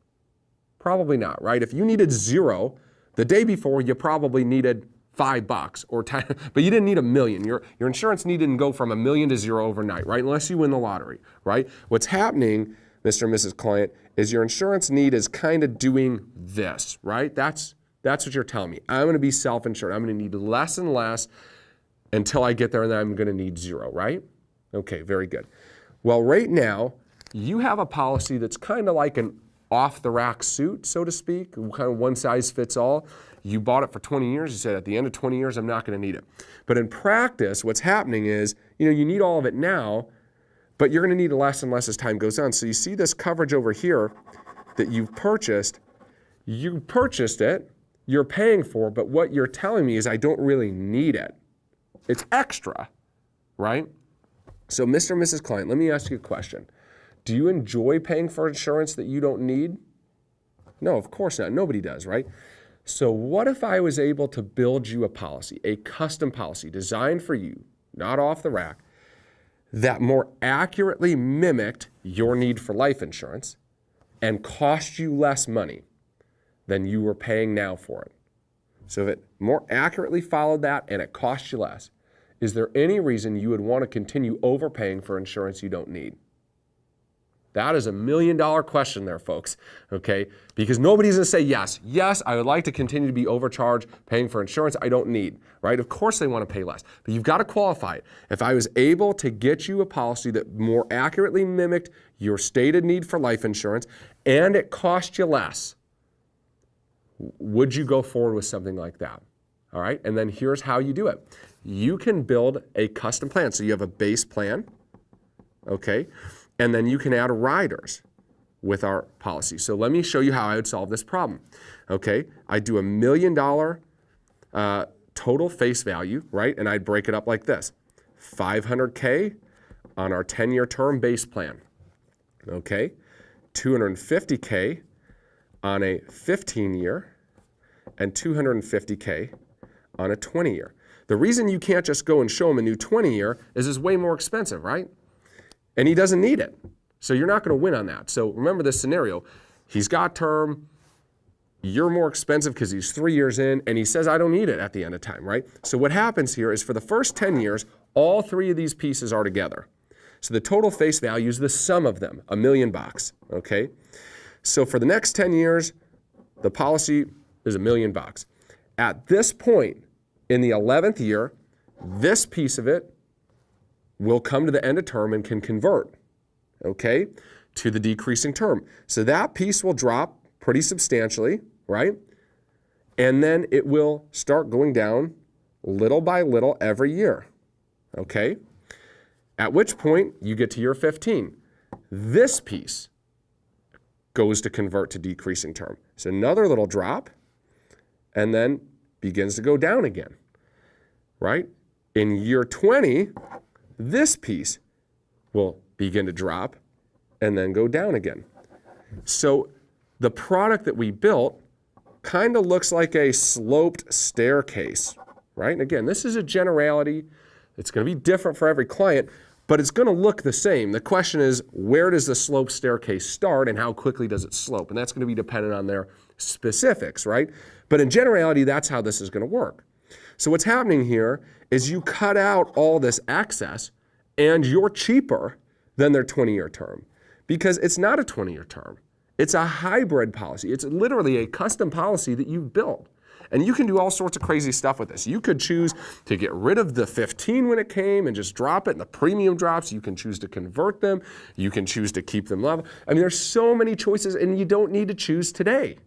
Probably not, right? If you needed 0, the day before, you probably needed $5 or 10, but you didn't need $1 million. Your insurance need didn't go from $1 million to 0 overnight, right? Unless you win the lottery, right? What's happening, Mr. and Mrs. Client, is your insurance need is kind of doing this, right? That's what you're telling me. I'm going to be self-insured. I'm going to need less and less until I get there, and then I'm going to need 0, right? Okay, very good. Well, right now, you have a policy that's kind of like an off-the-rack suit, so to speak, kind of one size fits all. You bought it for 20 years. You said at the end of 20 years, I'm not going to need it. But in practice, what's happening is, you need all of it now, but you're going to need less and less as time goes on. So you see this coverage over here that you've purchased. You purchased it, you're paying for it, but what you're telling me is I don't really need it. It's extra, right? So Mr. and Mrs. Client, let me ask you a question. Do you enjoy paying for insurance that you don't need? No, of course not. Nobody does, right? So what if I was able to build you a policy, a custom policy designed for you, not off the rack, that more accurately mimicked your need for life insurance and cost you less money than you were paying now for it? So if it more accurately followed that and it cost you less, is there any reason you would want to continue overpaying for insurance you don't need? That is $1 million question there, folks, okay? Because nobody's gonna say yes. Yes, I would like to continue to be overcharged paying for insurance I don't need, right? Of course they wanna pay less, but you've gotta qualify it. If I was able to get you a policy that more accurately mimicked your stated need for life insurance and it cost you less, would you go forward with something like that? All right, and then here's how you do it. You can build a custom plan. So you have a base plan, okay? And then you can add riders with our policy. So let me show you how I would solve this problem. Okay, I do $1 million total face value, right? And I'd break it up like this. $500K on our 10-year term base plan. Okay, $250K on a 15-year and $250K on a 20-year. The reason you can't just go and show him a new 20-year is it's way more expensive, right? And he doesn't need it. So you're not going to win on that. So remember this scenario. He's got term, you're more expensive because he's 3 years in, and he says, I don't need it at the end of time, right? So what happens here is for the first 10 years, all three of these pieces are together. So the total face value is the sum of them, $1 million, okay? So for the next 10 years, the policy is $1 million. At this point, in the 11th year, this piece of it will come to the end of term and can convert, okay, to the decreasing term. So that piece will drop pretty substantially, right? And then it will start going down little by little every year, okay? At which point you get to year 15. This piece goes to convert to decreasing term. So another little drop and then begins to go down again, right? In year 20, this piece will begin to drop and then go down again. So the product that we built kind of looks like a sloped staircase, right? And again, this is a generality. It's going to be different for every client, but it's going to look the same. The question is, where does the sloped staircase start and how quickly does it slope? And that's going to be dependent on their specifics, right? But in generality, that's how this is going to work. So what's happening here is you cut out all this excess and you're cheaper than their 20-year term because it's not a 20-year term. It's a hybrid policy. It's literally a custom policy that you've built. And you can do all sorts of crazy stuff with this. You could choose to get rid of the 15 when it came and just drop it and the premium drops. You can choose to convert them. You can choose to keep them level. I mean, there's so many choices and you don't need to choose today.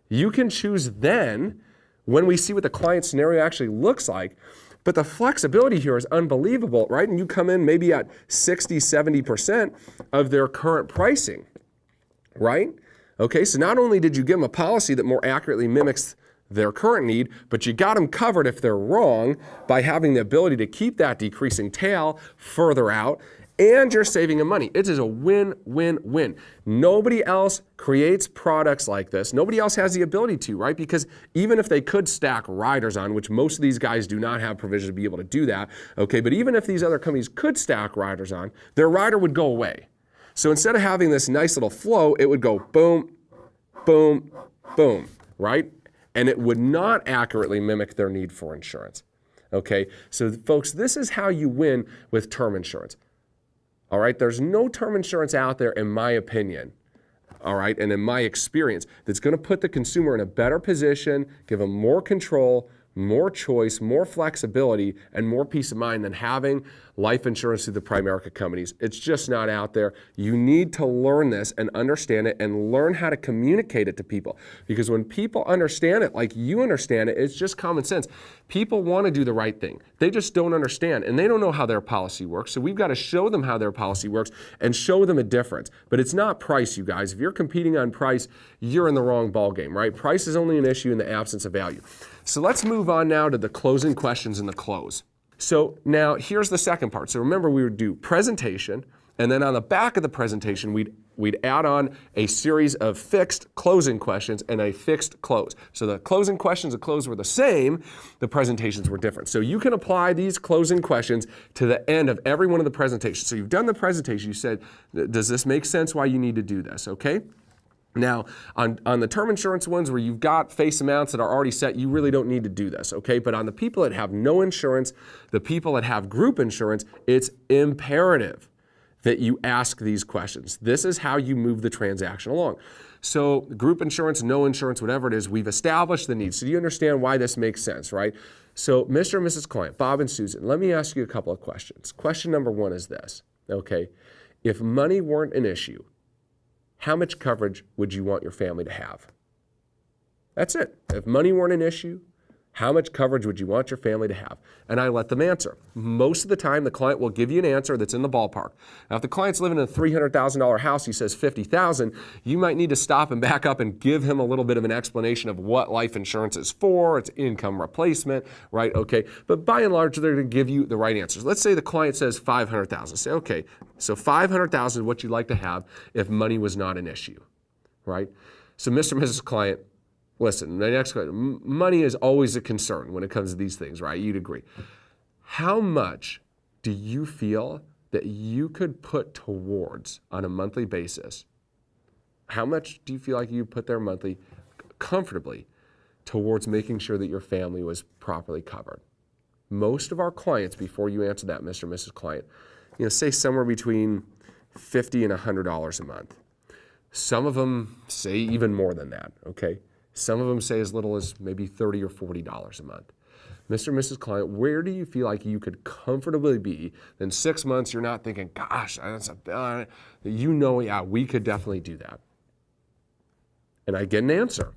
You can choose then when we see what the client scenario actually looks like. But the flexibility here is unbelievable, right? And you come in maybe at 60, 70% of their current pricing, right? Okay, so not only did you give them a policy that more accurately mimics their current need, but you got them covered if they're wrong by having the ability to keep that decreasing tail further out, and you're saving them money. It is a win-win-win. Nobody else creates products like this. Nobody else has the ability to, right? Because even if they could stack riders on, which most of these guys do not have provision to be able to do that, okay, but even if these other companies could stack riders on, their rider would go away. So instead of having this nice little flow, it would go boom, boom, boom, right? And it would not accurately mimic their need for insurance. Okay, so folks, this is how you win with term insurance. All right, there's no term insurance out there, in my opinion, all right, and in my experience, that's going to put the consumer in a better position, give them more control, more choice, more flexibility, and more peace of mind than having life insurance through the Primerica companies. It's just not out there. You need to learn this and understand it and learn how to communicate it to people. Because when people understand it like you understand it, it's just common sense. People want to do the right thing. They just don't understand, and they don't know how their policy works. So we've got to show them how their policy works and show them a difference. But it's not price, you guys. If you're competing on price, you're in the wrong ballgame, right? Price is only an issue in the absence of value. So let's move on now to the closing questions in the close. So now here's the second part. So remember, we would do presentation, and then on the back of the presentation, we'd add on a series of fixed closing questions and a fixed close. So the closing questions and close were the same, the presentations were different. So you can apply these closing questions to the end of every one of the presentations. So you've done the presentation, you said, does this make sense why you need to do this, okay? Now, on the term insurance ones where you've got face amounts that are already set, you really don't need to do this, okay? But on the people that have no insurance, the people that have group insurance, it's imperative that you ask these questions. This is how you move the transaction along. So group insurance, no insurance, whatever it is, we've established the need. So do you understand why this makes sense, right? So Mr. and Mrs. Client, Bob and Susan, let me ask you a couple of questions. Question number one is this, okay? If money weren't an issue, how much coverage would you want your family to have? That's it. If money weren't an issue, how much coverage would you want your family to have? And I let them answer. Most of the time, the client will give you an answer that's in the ballpark. Now, if the client's living in a $300,000 house, he says $50,000, you might need to stop and back up and give him a little bit of an explanation of what life insurance is for. It's income replacement, right? Okay. But by and large, they're going to give you the right answers. Let's say the client says $500,000. Say, okay, so $500,000 is what you'd like to have if money was not an issue, right? So Mr. and Mrs. Client, listen, the next question, money is always a concern when it comes to these things, right? You'd agree. How much do you feel that you could put towards on a monthly basis? How much do you feel like you put there monthly comfortably towards making sure that your family was properly covered? Most of our clients, before you answer that, Mr. and Mrs. Client, say somewhere between $50 and $100 a month. Some of them say even more than that, okay? Some of them say as little as maybe $30 or $40 a month. Mr. and Mrs. Client, where do you feel like you could comfortably be? In 6 months, you're not thinking, gosh, that's yeah, we could definitely do that. And I get an answer.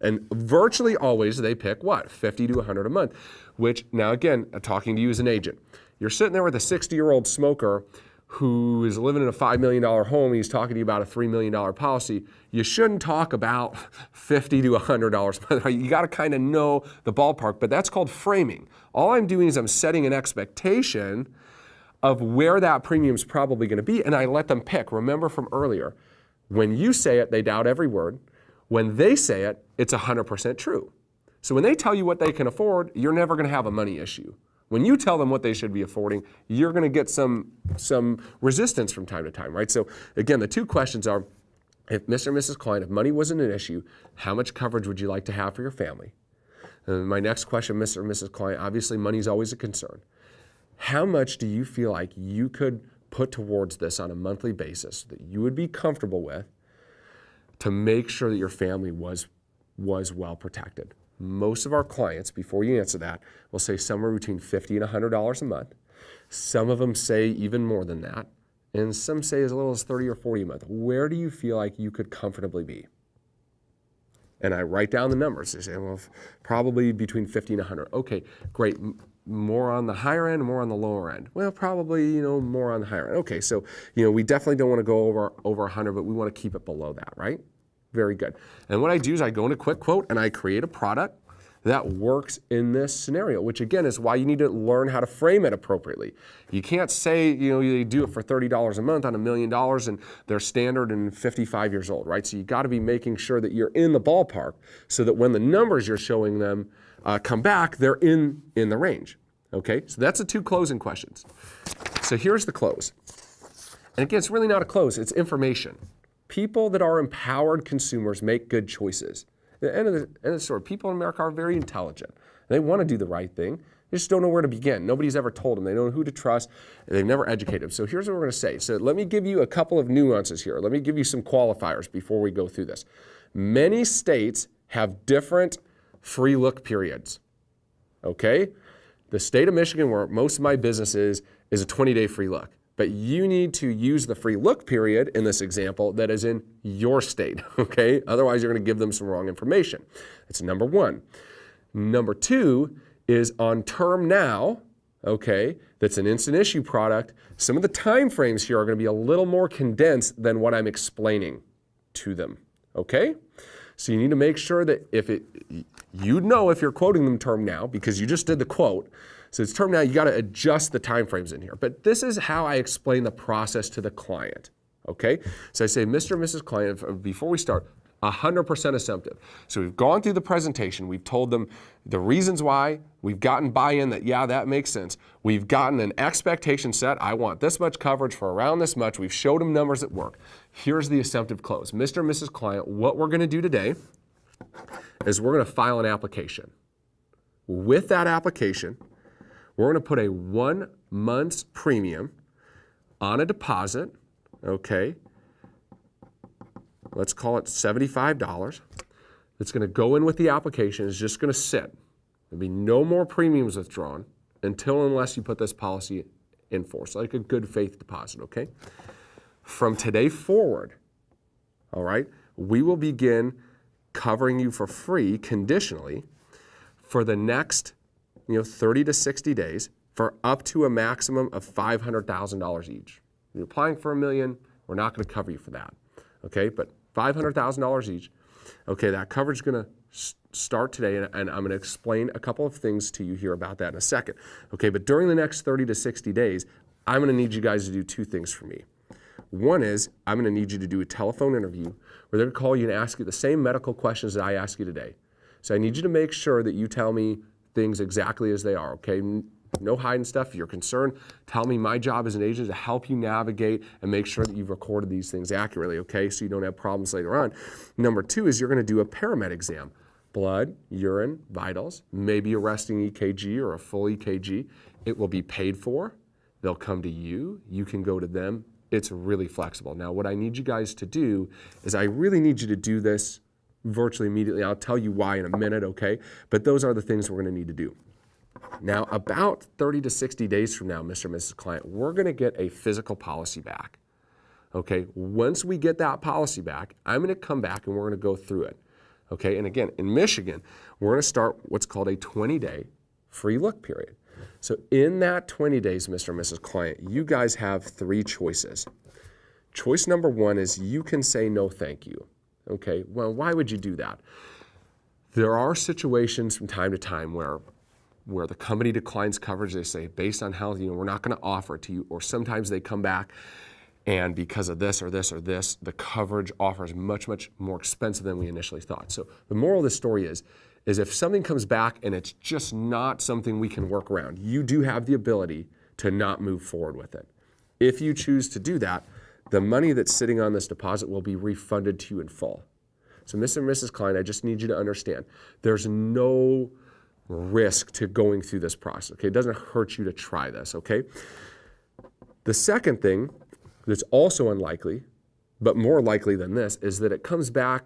And virtually always they pick what? $50 to $100 a month, which now again, talking to you as an agent, you're sitting there with a 60-year-old smoker who is living in a $5 million home, he's talking to you about a $3 million policy, you shouldn't talk about $50 to $100. You got to kind of know the ballpark, but that's called framing. All I'm doing is I'm setting an expectation of where that premium's probably going to be, and I let them pick. Remember from earlier, when you say it, they doubt every word. When they say it, it's 100% true. So when they tell you what they can afford, you're never going to have a money issue. When you tell them what they should be affording, you're going to get some resistance from time to time, right? So again, the two questions are, if Mr. and Mrs. Client, if money wasn't an issue, how much coverage would you like to have for your family? And my next question, Mr. and Mrs. Client, obviously money is always a concern. How much do you feel like you could put towards this on a monthly basis that you would be comfortable with to make sure that your family was well protected? Most of our clients, before you answer that, will say somewhere between $50 and $100 a month. Some of them say even more than that, and some say as little as $30 or $40 a month. Where do you feel like you could comfortably be? And I write down the numbers. They say, well, probably between 50 and 100. Okay, great. More on the higher end, more on the lower end? Well, probably, more on the higher end. Okay, so, we definitely don't want to go over 100, but we want to keep it below that, right? Very good. And what I do is I go into Quick Quote and I create a product that works in this scenario, which again is why you need to learn how to frame it appropriately. You can't say, you do it for $30 a month on $1 million and they're standard and 55 years old, right? So you got to be making sure that you're in the ballpark so that when the numbers you're showing them come back, they're in the range, okay? So that's the two closing questions. So here's the close. And again, it's really not a close, it's information. People that are empowered consumers make good choices. At the end of the story, people in America are very intelligent. They want to do the right thing. They just don't know where to begin. Nobody's ever told them. They don't know who to trust. They've never educated them. So here's what we're going to say. So let me give you a couple of nuances here. Let me give you some qualifiers before we go through this. Many states have different free look periods, okay? The state of Michigan, where most of my business is a 20-day free look. But you need to use the free look period in this example that is in your state, okay? Otherwise, you're going to give them some wrong information. That's number one. Number two is on Term Now, okay? That's an instant issue product. Some of the time frames here are going to be a little more condensed than what I'm explaining to them, okay? So you need to make sure that you'd know if you're quoting them Term Now because you just did the quote. So it's Term Now, you got to adjust the time frames in here. But this is how I explain the process to the client, okay? So I say, Mr. and Mrs. Client, before we start, 100% assumptive. So we've gone through the presentation. We've told them the reasons why. We've gotten buy-in that, yeah, that makes sense. We've gotten an expectation set. I want this much coverage for around this much. We've showed them numbers that work. Here's the assumptive close. Mr. and Mrs. Client, what we're going to do today is we're going to file an application. With that application, we're going to put a 1 month's premium on a deposit, okay, let's call it $75. It's going to go in with the application. It's just going to sit. There'll be no more premiums withdrawn unless you put this policy in force, like a good faith deposit, okay? From today forward, all right, we will begin covering you for free conditionally for the next 30 to 60 days for up to a maximum of $500,000 each. If you're applying for $1 million, we're not going to cover you for that, okay? But $500,000 each. Okay, that coverage is going to start today, and I'm going to explain a couple of things to you here about that in a second. Okay, but during the next 30 to 60 days, I'm going to need you guys to do two things for me. One is I'm going to need you to do a telephone interview where they're going to call you and ask you the same medical questions that I ask you today. So I need you to make sure that you tell me things exactly as they are, okay? No hiding stuff. If you're concerned, tell me. My job as an agent is to help you navigate and make sure that you've recorded these things accurately, okay, so you don't have problems later on. Number two is you're going to do a paramed exam. Blood, urine, vitals, maybe a resting EKG or a full EKG. It will be paid for. They'll come to you. You can go to them. It's really flexible. Now, what I need you guys to do is I really need you to do this virtually immediately. I'll tell you why in a minute, okay? But those are the things we're going to need to do. Now, about 30 to 60 days from now, Mr. and Mrs. Client, we're going to get a physical policy back. Okay, once we get that policy back, I'm going to come back and we're going to go through it. Okay, and again, in Michigan, we're going to start what's called a 20-day free look period. So in that 20 days, Mr. and Mrs. Client, you guys have three choices. Choice number one is you can say no thank you. Okay, well, why would you do that? There are situations from time to time where the company declines coverage. They say, based on health, we're not going to offer it to you. Or sometimes they come back and because of this or this or this, the coverage offer is much, much more expensive than we initially thought. So the moral of the story is if something comes back and it's just not something we can work around, you do have the ability to not move forward with it. If you choose to do that, the money that's sitting on this deposit will be refunded to you in full. So Mr. and Mrs. Klein, I just need you to understand, there's no risk to going through this process, okay? It doesn't hurt you to try this, okay? The second thing that's also unlikely, but more likely than this, is that it comes back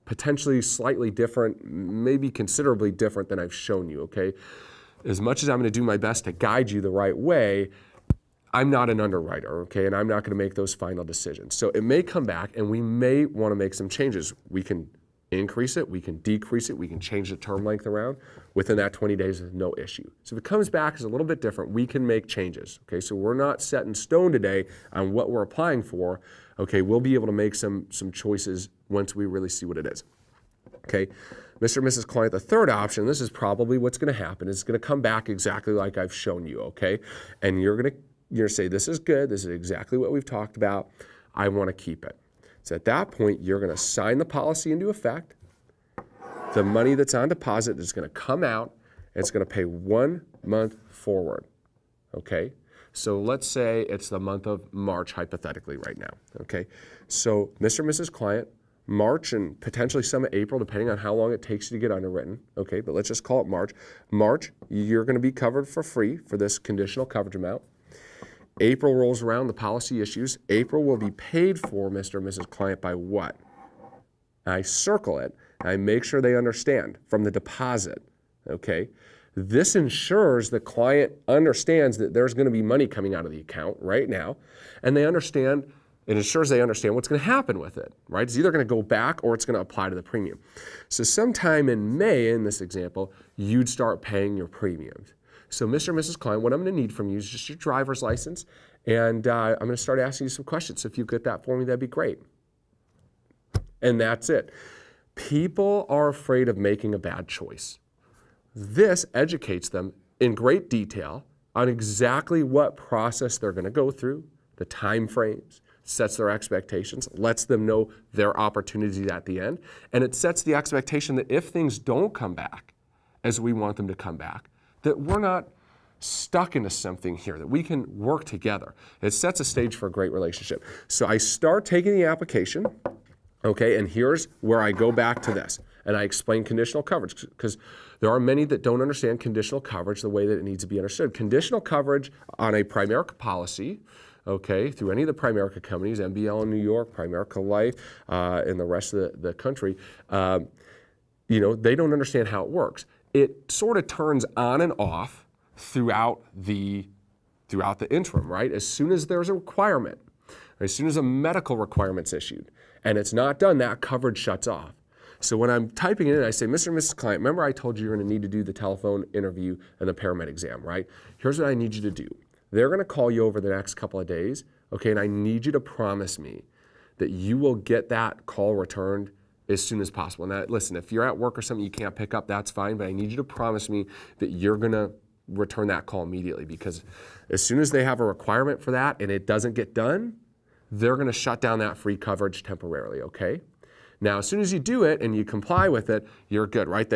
potentially slightly different, maybe considerably different than I've shown you, okay? As much as I'm going to do my best to guide you the right way, I'm not an underwriter, okay? And I'm not going to make those final decisions. So it may come back and we may want to make some changes. We can increase it, we can decrease it, we can change the term length around. Within that 20 days, no issue. So if it comes back as a little bit different, we can make changes, okay? So we're not set in stone today on what we're applying for, okay? We'll be able to make some choices once we really see what it is, okay? Mr. and Mrs. Client, the third option, this is probably what's going to happen, is going to come back exactly like I've shown you, okay? And you're going to say, this is good, this is exactly what we've talked about, I want to keep it. So at that point, you're going to sign the policy into effect. The money that's on deposit is going to come out, and it's going to pay 1 month forward, okay? So let's say it's the month of March, hypothetically, right now, okay? So Mr. and Mrs. Client, March and potentially some of April, depending on how long it takes you to get underwritten, okay? But let's just call it March. March, you're going to be covered for free for this conditional coverage amount. April rolls around, the policy issues. April will be paid for, Mr. and Mrs. Client, by what? I circle it, and I make sure they understand from the deposit, okay? This ensures the client understands that there's going to be money coming out of the account right now, and it ensures they understand what's going to happen with it, right? It's either going to go back or it's going to apply to the premium. So sometime in May, in this example, you'd start paying your premiums. So Mr. and Mrs. Klein, what I'm going to need from you is just your driver's license, and I'm going to start asking you some questions. So if you get that for me, that'd be great. And that's it. People are afraid of making a bad choice. This educates them in great detail on exactly what process they're going to go through, the time frames, sets their expectations, lets them know their opportunities at the end, and it sets the expectation that if things don't come back as we want them to come back, that we're not stuck into something here, that we can work together. It sets a stage for a great relationship. So I start taking the application, okay, and here's where I go back to this, and I explain conditional coverage, because there are many that don't understand conditional coverage the way that it needs to be understood. Conditional coverage on a Primerica policy, okay, through any of the Primerica companies, MBL in New York, Primerica Life, and the rest of the country, they don't understand how it works. It sort of turns on and off throughout the interim, right? As soon as there's a requirement, as soon as a medical requirement's issued, and it's not done, that coverage shuts off. So when I'm typing it in, I say, Mr. and Mrs. Client, remember I told you you're going to need to do the telephone interview and the paramed exam, right? Here's what I need you to do. They're going to call you over the next couple of days, okay, and I need you to promise me that you will get that call returned as soon as possible. Now, listen, if you're at work or something you can't pick up, that's fine, but I need you to promise me that you're going to return that call immediately, because as soon as they have a requirement for that and it doesn't get done, they're going to shut down that free coverage temporarily, okay? Now, as soon as you do it and you comply with it, you're good, right?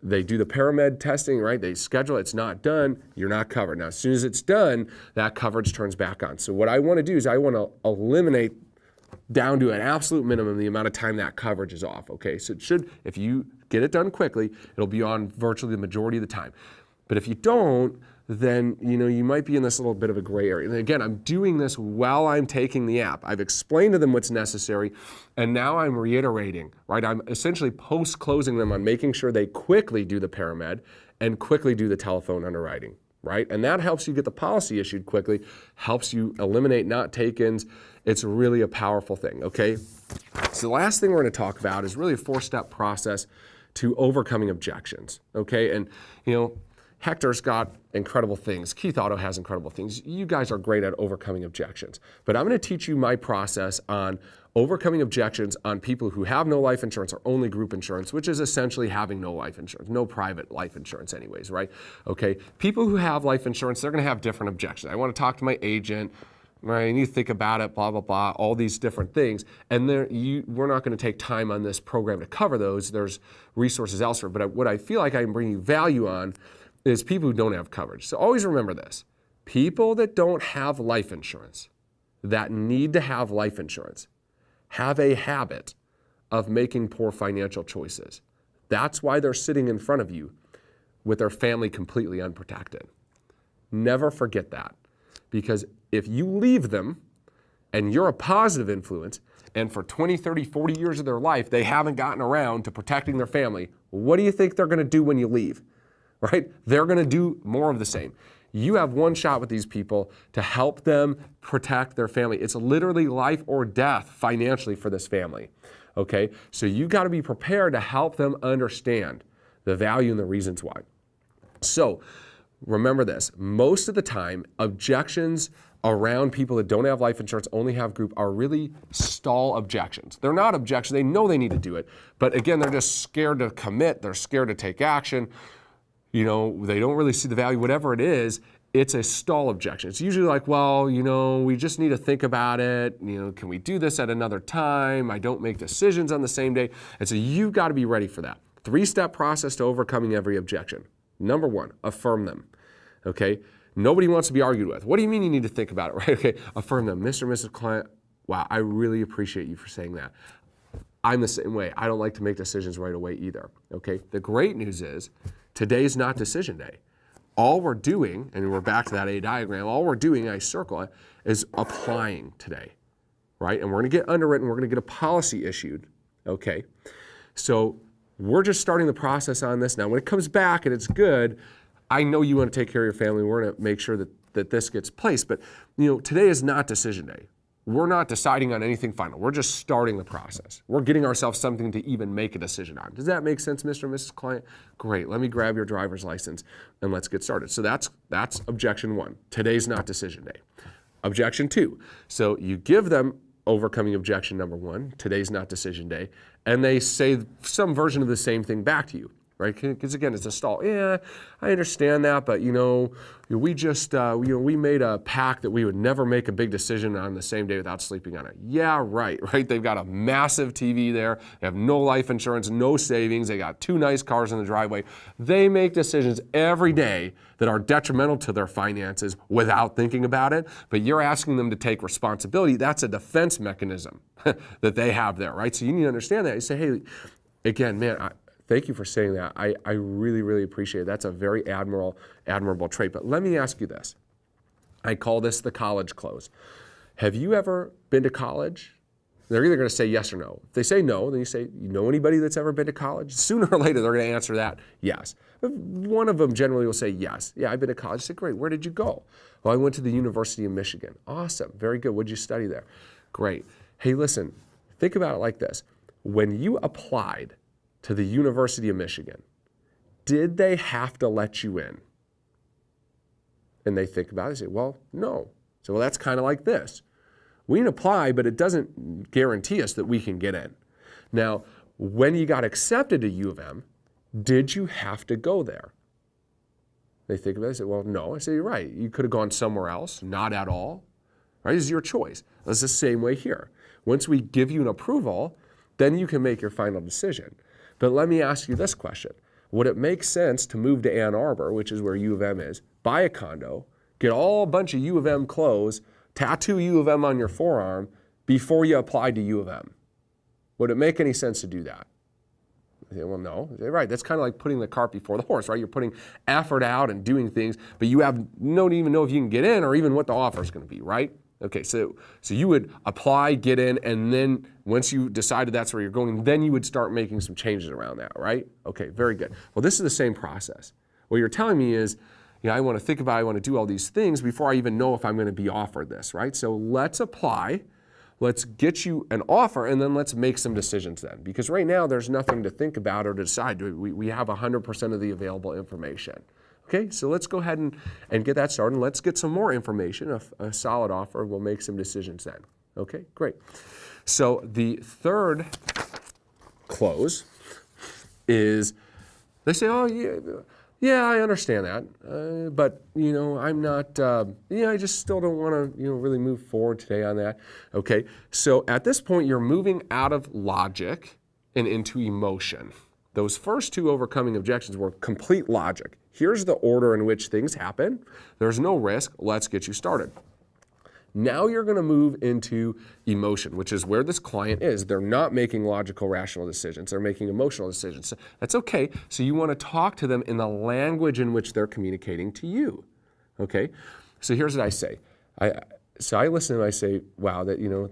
They do the paramed testing, right? They schedule it, it's not done, you're not covered. Now, as soon as it's done, that coverage turns back on. So what I want to do is I want to eliminate down to an absolute minimum the amount of time that coverage is off, okay? So it should, if you get it done quickly, it'll be on virtually the majority of the time. But if you don't, then you might be in this little bit of a gray area. And again, I'm doing this while I'm taking the app. I've explained to them what's necessary, and now I'm reiterating, right? I'm essentially post-closing them on making sure they quickly do the paramed and quickly do the telephone underwriting, right? And that helps you get the policy issued quickly, helps you eliminate not take-ins. It's really a powerful thing, okay? So the last thing we're going to talk about is really a 4-step process to overcoming objections, okay? And, Hector's got incredible things. Keith Auto has incredible things. You guys are great at overcoming objections. But I'm going to teach you my process on overcoming objections on people who have no life insurance or only group insurance, which is essentially having no life insurance, no private life insurance anyways, right? Okay, people who have life insurance, they're going to have different objections. I want to talk to my agent, right? And you think about it, blah, blah, blah, all these different things. And we're not going to take time on this program to cover those. There's resources elsewhere. But what I feel like I can bring you value on is people who don't have coverage. So always remember this. People that don't have life insurance, that need to have life insurance, have a habit of making poor financial choices. That's why they're sitting in front of you with their family completely unprotected. Never forget that. Because if you leave them and you're a positive influence, and for 20, 30, 40 years of their life, they haven't gotten around to protecting their family, what do you think they're going to do when you leave? Right? They're going to do more of the same. You have one shot with these people to help them protect their family. It's literally life or death financially for this family. Okay? So you got to be prepared to help them understand the value and the reasons why. So remember this. Most of the time, objections around people that don't have life insurance, only have group, are really stall objections. They're not objections. They know they need to do it. But again, they're just scared to commit. They're scared to take action. They don't really see the value, whatever it is, it's a stall objection. It's usually like, well, we just need to think about it. Can we do this at another time? I don't make decisions on the same day. And so you've got to be ready for that. 3-step process to overcoming every objection. Number 1, affirm them, okay? Nobody wants to be argued with. What do you mean you need to think about it, right? Okay, affirm them. Mr. and Mrs. Client, wow, I really appreciate you for saying that. I'm the same way. I don't like to make decisions right away either, okay? The great news is, today's not decision day. All we're doing, and we're back to that A diagram, all we're doing, I circle it, is applying today, right? And we're going to get underwritten, we're going to get a policy issued, okay? So we're just starting the process on this. Now, when it comes back and it's good, I know you want to take care of your family. We're going to make sure that this gets placed. But, today is not decision day. We're not deciding on anything final. We're just starting the process. We're getting ourselves something to even make a decision on. Does that make sense, Mr. and Mrs. Client? Great. Let me grab your driver's license and let's get started. So that's objection 1. Today's not decision day. Objection 2. So you give them overcoming objection number 1, today's not decision day, and they say some version of the same thing back to you. Right? Because again, it's a stall. Yeah, I understand that, but we just we made a pact that we would never make a big decision on the same day without sleeping on it. Yeah, right. They've got a massive TV there. They have no life insurance, no savings. They got 2 nice cars in the driveway. They make decisions every day that are detrimental to their finances without thinking about it. But you're asking them to take responsibility. That's a defense mechanism that they have there, right? So you need to understand that. You say, hey, again, man, thank you for saying that. I really, really appreciate it. That's a very admirable trait. But let me ask you this. I call this the college close. Have you ever been to college? They're either going to say yes or no. If they say no, then you say, you know anybody that's ever been to college? Sooner or later, they're going to answer that yes. But one of them generally will say yes. Yeah, I've been to college. I say, great, where did you go? Well, I went to the University of Michigan. Awesome, very good. What did you study there? Great. Hey, listen, think about it like this. When you applied to the University of Michigan, did they have to let you in? And they think about it and say, well, no. So, well, that's kind of like this. We can apply, but it doesn't guarantee us that we can get in. Now, when you got accepted to U of M, did you have to go there? They think about it and say, well, no. I say, you're right. You could have gone somewhere else, not at all. Right? It's your choice. It's the same way here. Once we give you an approval, then you can make your final decision. But let me ask you this question. Would it make sense to move to Ann Arbor, which is where U of M is, buy a condo, get a bunch of U of M clothes, tattoo U of M on your forearm before you apply to U of M? Would it make any sense to do that? I say, well, no. I say, right, that's kind of like putting the cart before the horse, right? You're putting effort out and doing things, but you don't even know if you can get in or even what the offer is going to be, right? Okay, so you would apply, get in, and then once you decided that's where you're going, then you would start making some changes around that, right? Okay, very good. Well, this is the same process. What you're telling me is, I want to think about it, I want to do all these things before I even know if I'm going to be offered this, right? So let's apply, let's get you an offer, and then let's make some decisions then. Because right now, there's nothing to think about or to decide. We have 100% of the available information. Okay, so let's go ahead and get that started. Let's get some more information, a solid offer, and we'll make some decisions then. Okay, great. So the third close is, they say, oh, yeah, I understand that, but I'm not. I just still don't want to, really move forward today on that. Okay, so at this point, you're moving out of logic and into emotion. Those first two overcoming objections were complete logic. Here's the order in which things happen. There's no risk. Let's get you started. Now you're going to move into emotion, which is where this client is. They're not making logical, rational decisions. They're making emotional decisions. So that's okay. So you want to talk to them in the language in which they're communicating to you. Okay? So here's what I say. I listen and I say, wow,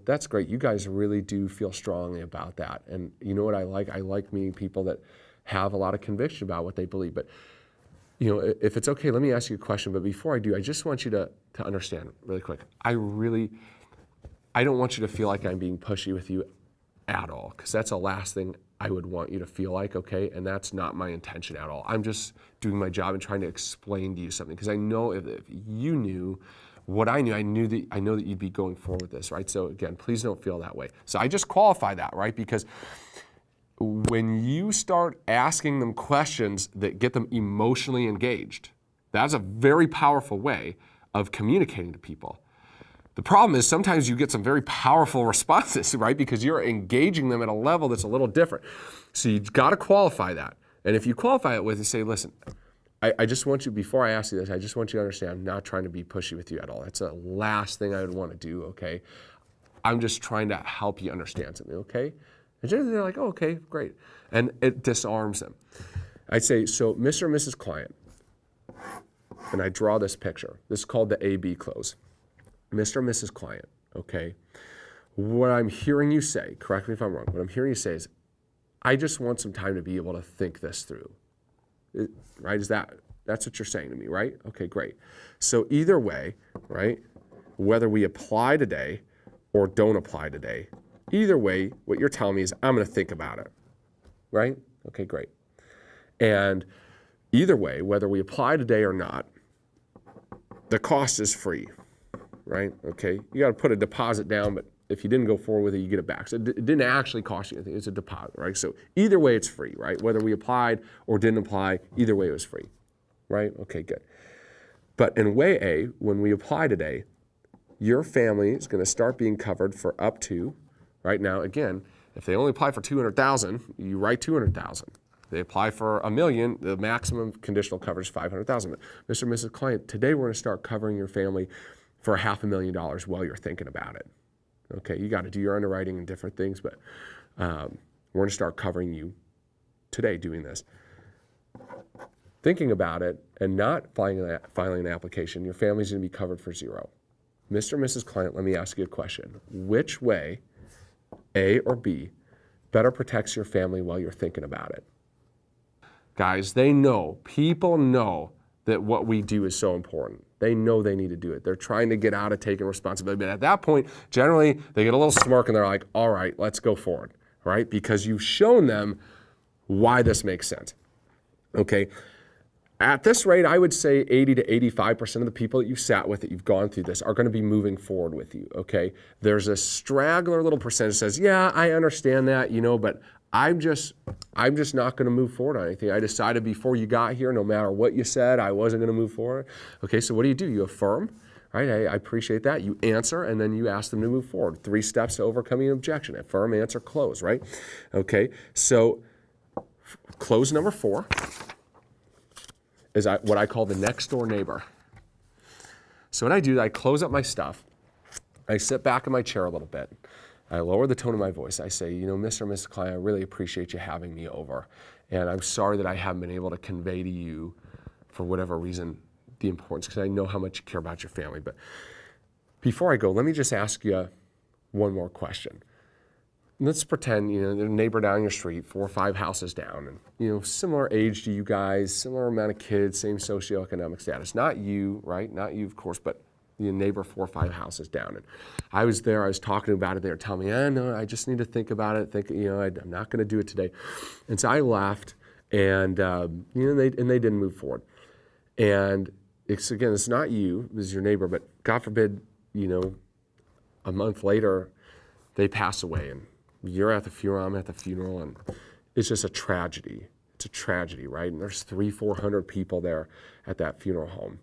that's great. You guys really do feel strongly about that. And you know what I like? I like meeting people that have a lot of conviction about what they believe. But if it's okay, let me ask you a question. But before I do, I just want you to understand really quick. I don't want you to feel like I'm being pushy with you at all, because that's the last thing I would want you to feel like, okay? And that's not my intention at all. I'm just doing my job and trying to explain to you something, because I know if you knew what I knew, I know that you'd be going forward with this, right? So again, please don't feel that way. So I just qualify that, right? Because when you start asking them questions that get them emotionally engaged, that's a very powerful way of communicating to people. The problem is sometimes you get some very powerful responses, right? Because you're engaging them at a level that's a little different. So you've got to qualify that. And if you qualify it with, you say, listen, I just want you, before I ask you this, I just want you to understand I'm not trying to be pushy with you at all. That's the last thing I would want to do, okay? I'm just trying to help you understand something, okay? And generally they're like, oh, okay, great. And it disarms them. I'd say, so Mr. and Mrs. Client, and I draw this picture. This is called the A-B close. Mr. and Mrs. Client, okay? What I'm hearing you say, correct me if I'm wrong, what I'm hearing you say is, I just want some time to be able to think this through. Right? That's what you're saying to me, right? Okay, great. So either way, right, whether we apply today or don't apply today, either way, what you're telling me is I'm going to think about it, right? Okay, great. And either way, whether we apply today or not, the cost is free, right? Okay, you got to put a deposit down, but if you didn't go forward with it, you get it back. So it didn't actually cost you anything. It's a deposit, right? So either way, it's free, right? Whether we applied or didn't apply, either way, it was free, right? Okay, good. But in way A, when we apply today, your family is going to start being covered for up to, right now, again, if they only apply for $200,000, you write $200,000. If they apply for $1 million, the maximum conditional coverage is $500,000. But Mr. and Mrs. Client, today we're going to start covering your family for $500,000 while you're thinking about it. Okay, you got to do your underwriting and different things, but we're going to start covering you today doing this. thinking about it and not filing an application, your family's going to be covered for zero. Mr. and Mrs. Client, let me ask you a question. Which way, A or B, better protects your family while you're thinking about it? Guys, people know that what we do is so important. They know they need to do it. They're trying to get out of taking responsibility. But at that point, generally, they get a little smirk and they're like, all right, let's go forward, right? Because you've shown them why this makes sense, okay? At this rate, I would say 80 to 85% of the people that you've sat with, that you've gone through this, are going to be moving forward with you, okay? There's a straggler little percentage that says, yeah, I understand that, but I'm just not going to move forward on anything. I decided before you got here, no matter what you said, I wasn't going to move forward. Okay, so what do? You affirm, right? I appreciate that. You answer, and then you ask them to move forward. 3 steps to overcoming an objection: affirm, answer, close, right? Okay, so close number 4 is what I call the next door neighbor. So what I do, I close up my stuff. I sit back in my chair a little bit. I lower the tone of my voice. I say, Mr. and Mrs. Client, I really appreciate you having me over. And I'm sorry that I haven't been able to convey to you, for whatever reason, the importance, because I know how much you care about your family. But before I go, let me just ask you one more question. Let's pretend, there's a neighbor down your street, 4 or 5 houses down, and, similar age to you guys, similar amount of kids, same socioeconomic status. Not you, right? Not you, of course, but the neighbor 4 or 5 houses down. And I was there, I was talking about it, they were telling me, no, I just need to think about it, I'm not going to do it today. And so I left, and, they didn't move forward. And it's not you, it was your neighbor, but God forbid, a month later, they pass away, and you're at the funeral, I'm at the funeral, and it's just a tragedy. It's a tragedy, right? And there's 300-400 people there at that funeral home.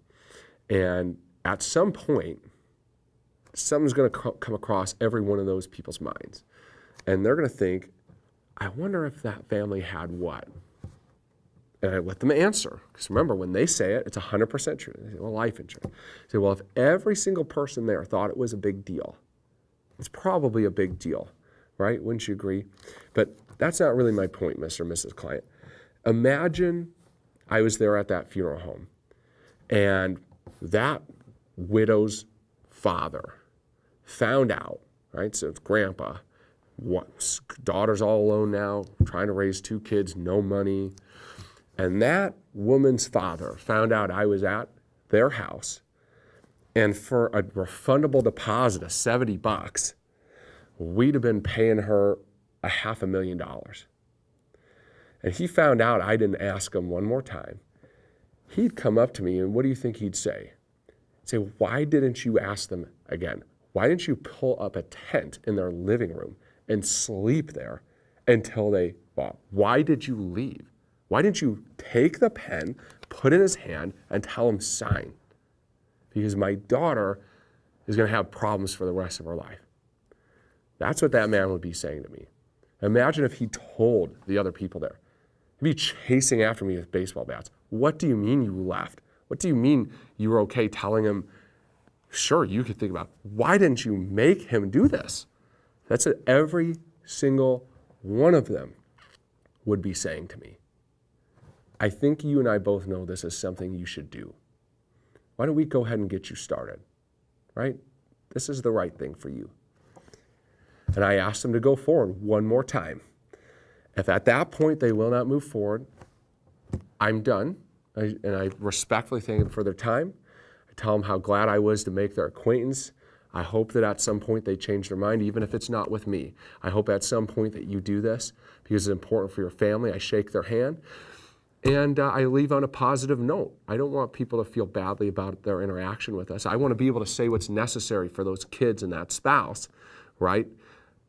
And at some point, something's going to come across every one of those people's minds. And they're going to think, I wonder if that family had what? And I let them answer. Because remember, when they say it, it's 100% true. They say, well, life insurance. I say, well, if every single person there thought it was a big deal, it's probably a big deal, right? Wouldn't you agree? But that's not really my point, Mr. and Mrs. Client. Imagine I was there at that funeral home, and that widow's father found out, right? So it's grandpa, daughter's all alone now, trying to raise 2 kids, no money. And that woman's father found out I was at their house, and for a refundable deposit of $70, we'd have been paying her $500,000. And he found out I didn't ask him one more time. He'd come up to me, and what do you think he'd say? He'd say, why didn't you ask them again? Why didn't you pull up a tent in their living room and sleep there until they bought? Why did you leave? Why didn't you take the pen, put it in his hand, and tell him sign? Because my daughter is going to have problems for the rest of her life. That's what that man would be saying to me. Imagine if he told the other people there. He'd be chasing after me with baseball bats. What do you mean you left? What do you mean you were okay telling him, sure, you could think about, why didn't you make him do this? That's what every single one of them would be saying to me. I think you and I both know this is something you should do. Why don't we go ahead and get you started, right? This is the right thing for you. And I asked them to go forward one more time. If at that point they will not move forward, I'm done. And I respectfully thank them for their time. I tell them how glad I was to make their acquaintance. I hope that at some point they change their mind, even if it's not with me. I hope at some point that you do this because it's important for your family. I shake their hand. And I leave on a positive note. I don't want people to feel badly about their interaction with us. I want to be able to say what's necessary for those kids and that spouse, right?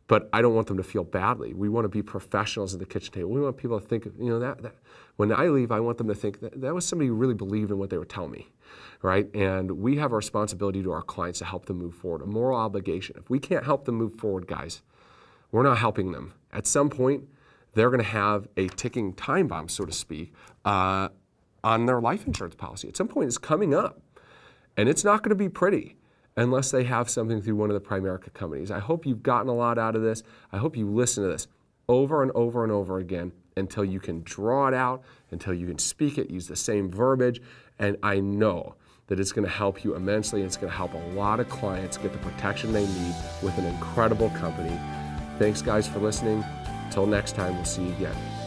But I don't want them to feel badly. We want to be professionals at the kitchen table. We want people to think, that when I leave, I want them to think that was somebody who really believed in what they were telling me, right? And we have a responsibility to our clients to help them move forward, a moral obligation. If we can't help them move forward, guys, we're not helping them. At some point, they're going to have a ticking time bomb, so to speak, on their life insurance policy. At some point, it's coming up, and it's not going to be pretty unless they have something through one of the Primerica companies. I hope you've gotten a lot out of this. I hope you listen to this over and over and over again until you can draw it out, until you can speak it, use the same verbiage, and I know that it's going to help you immensely. It's going to help a lot of clients get the protection they need with an incredible company. Thanks, guys, for listening. Until next time, we'll see you again.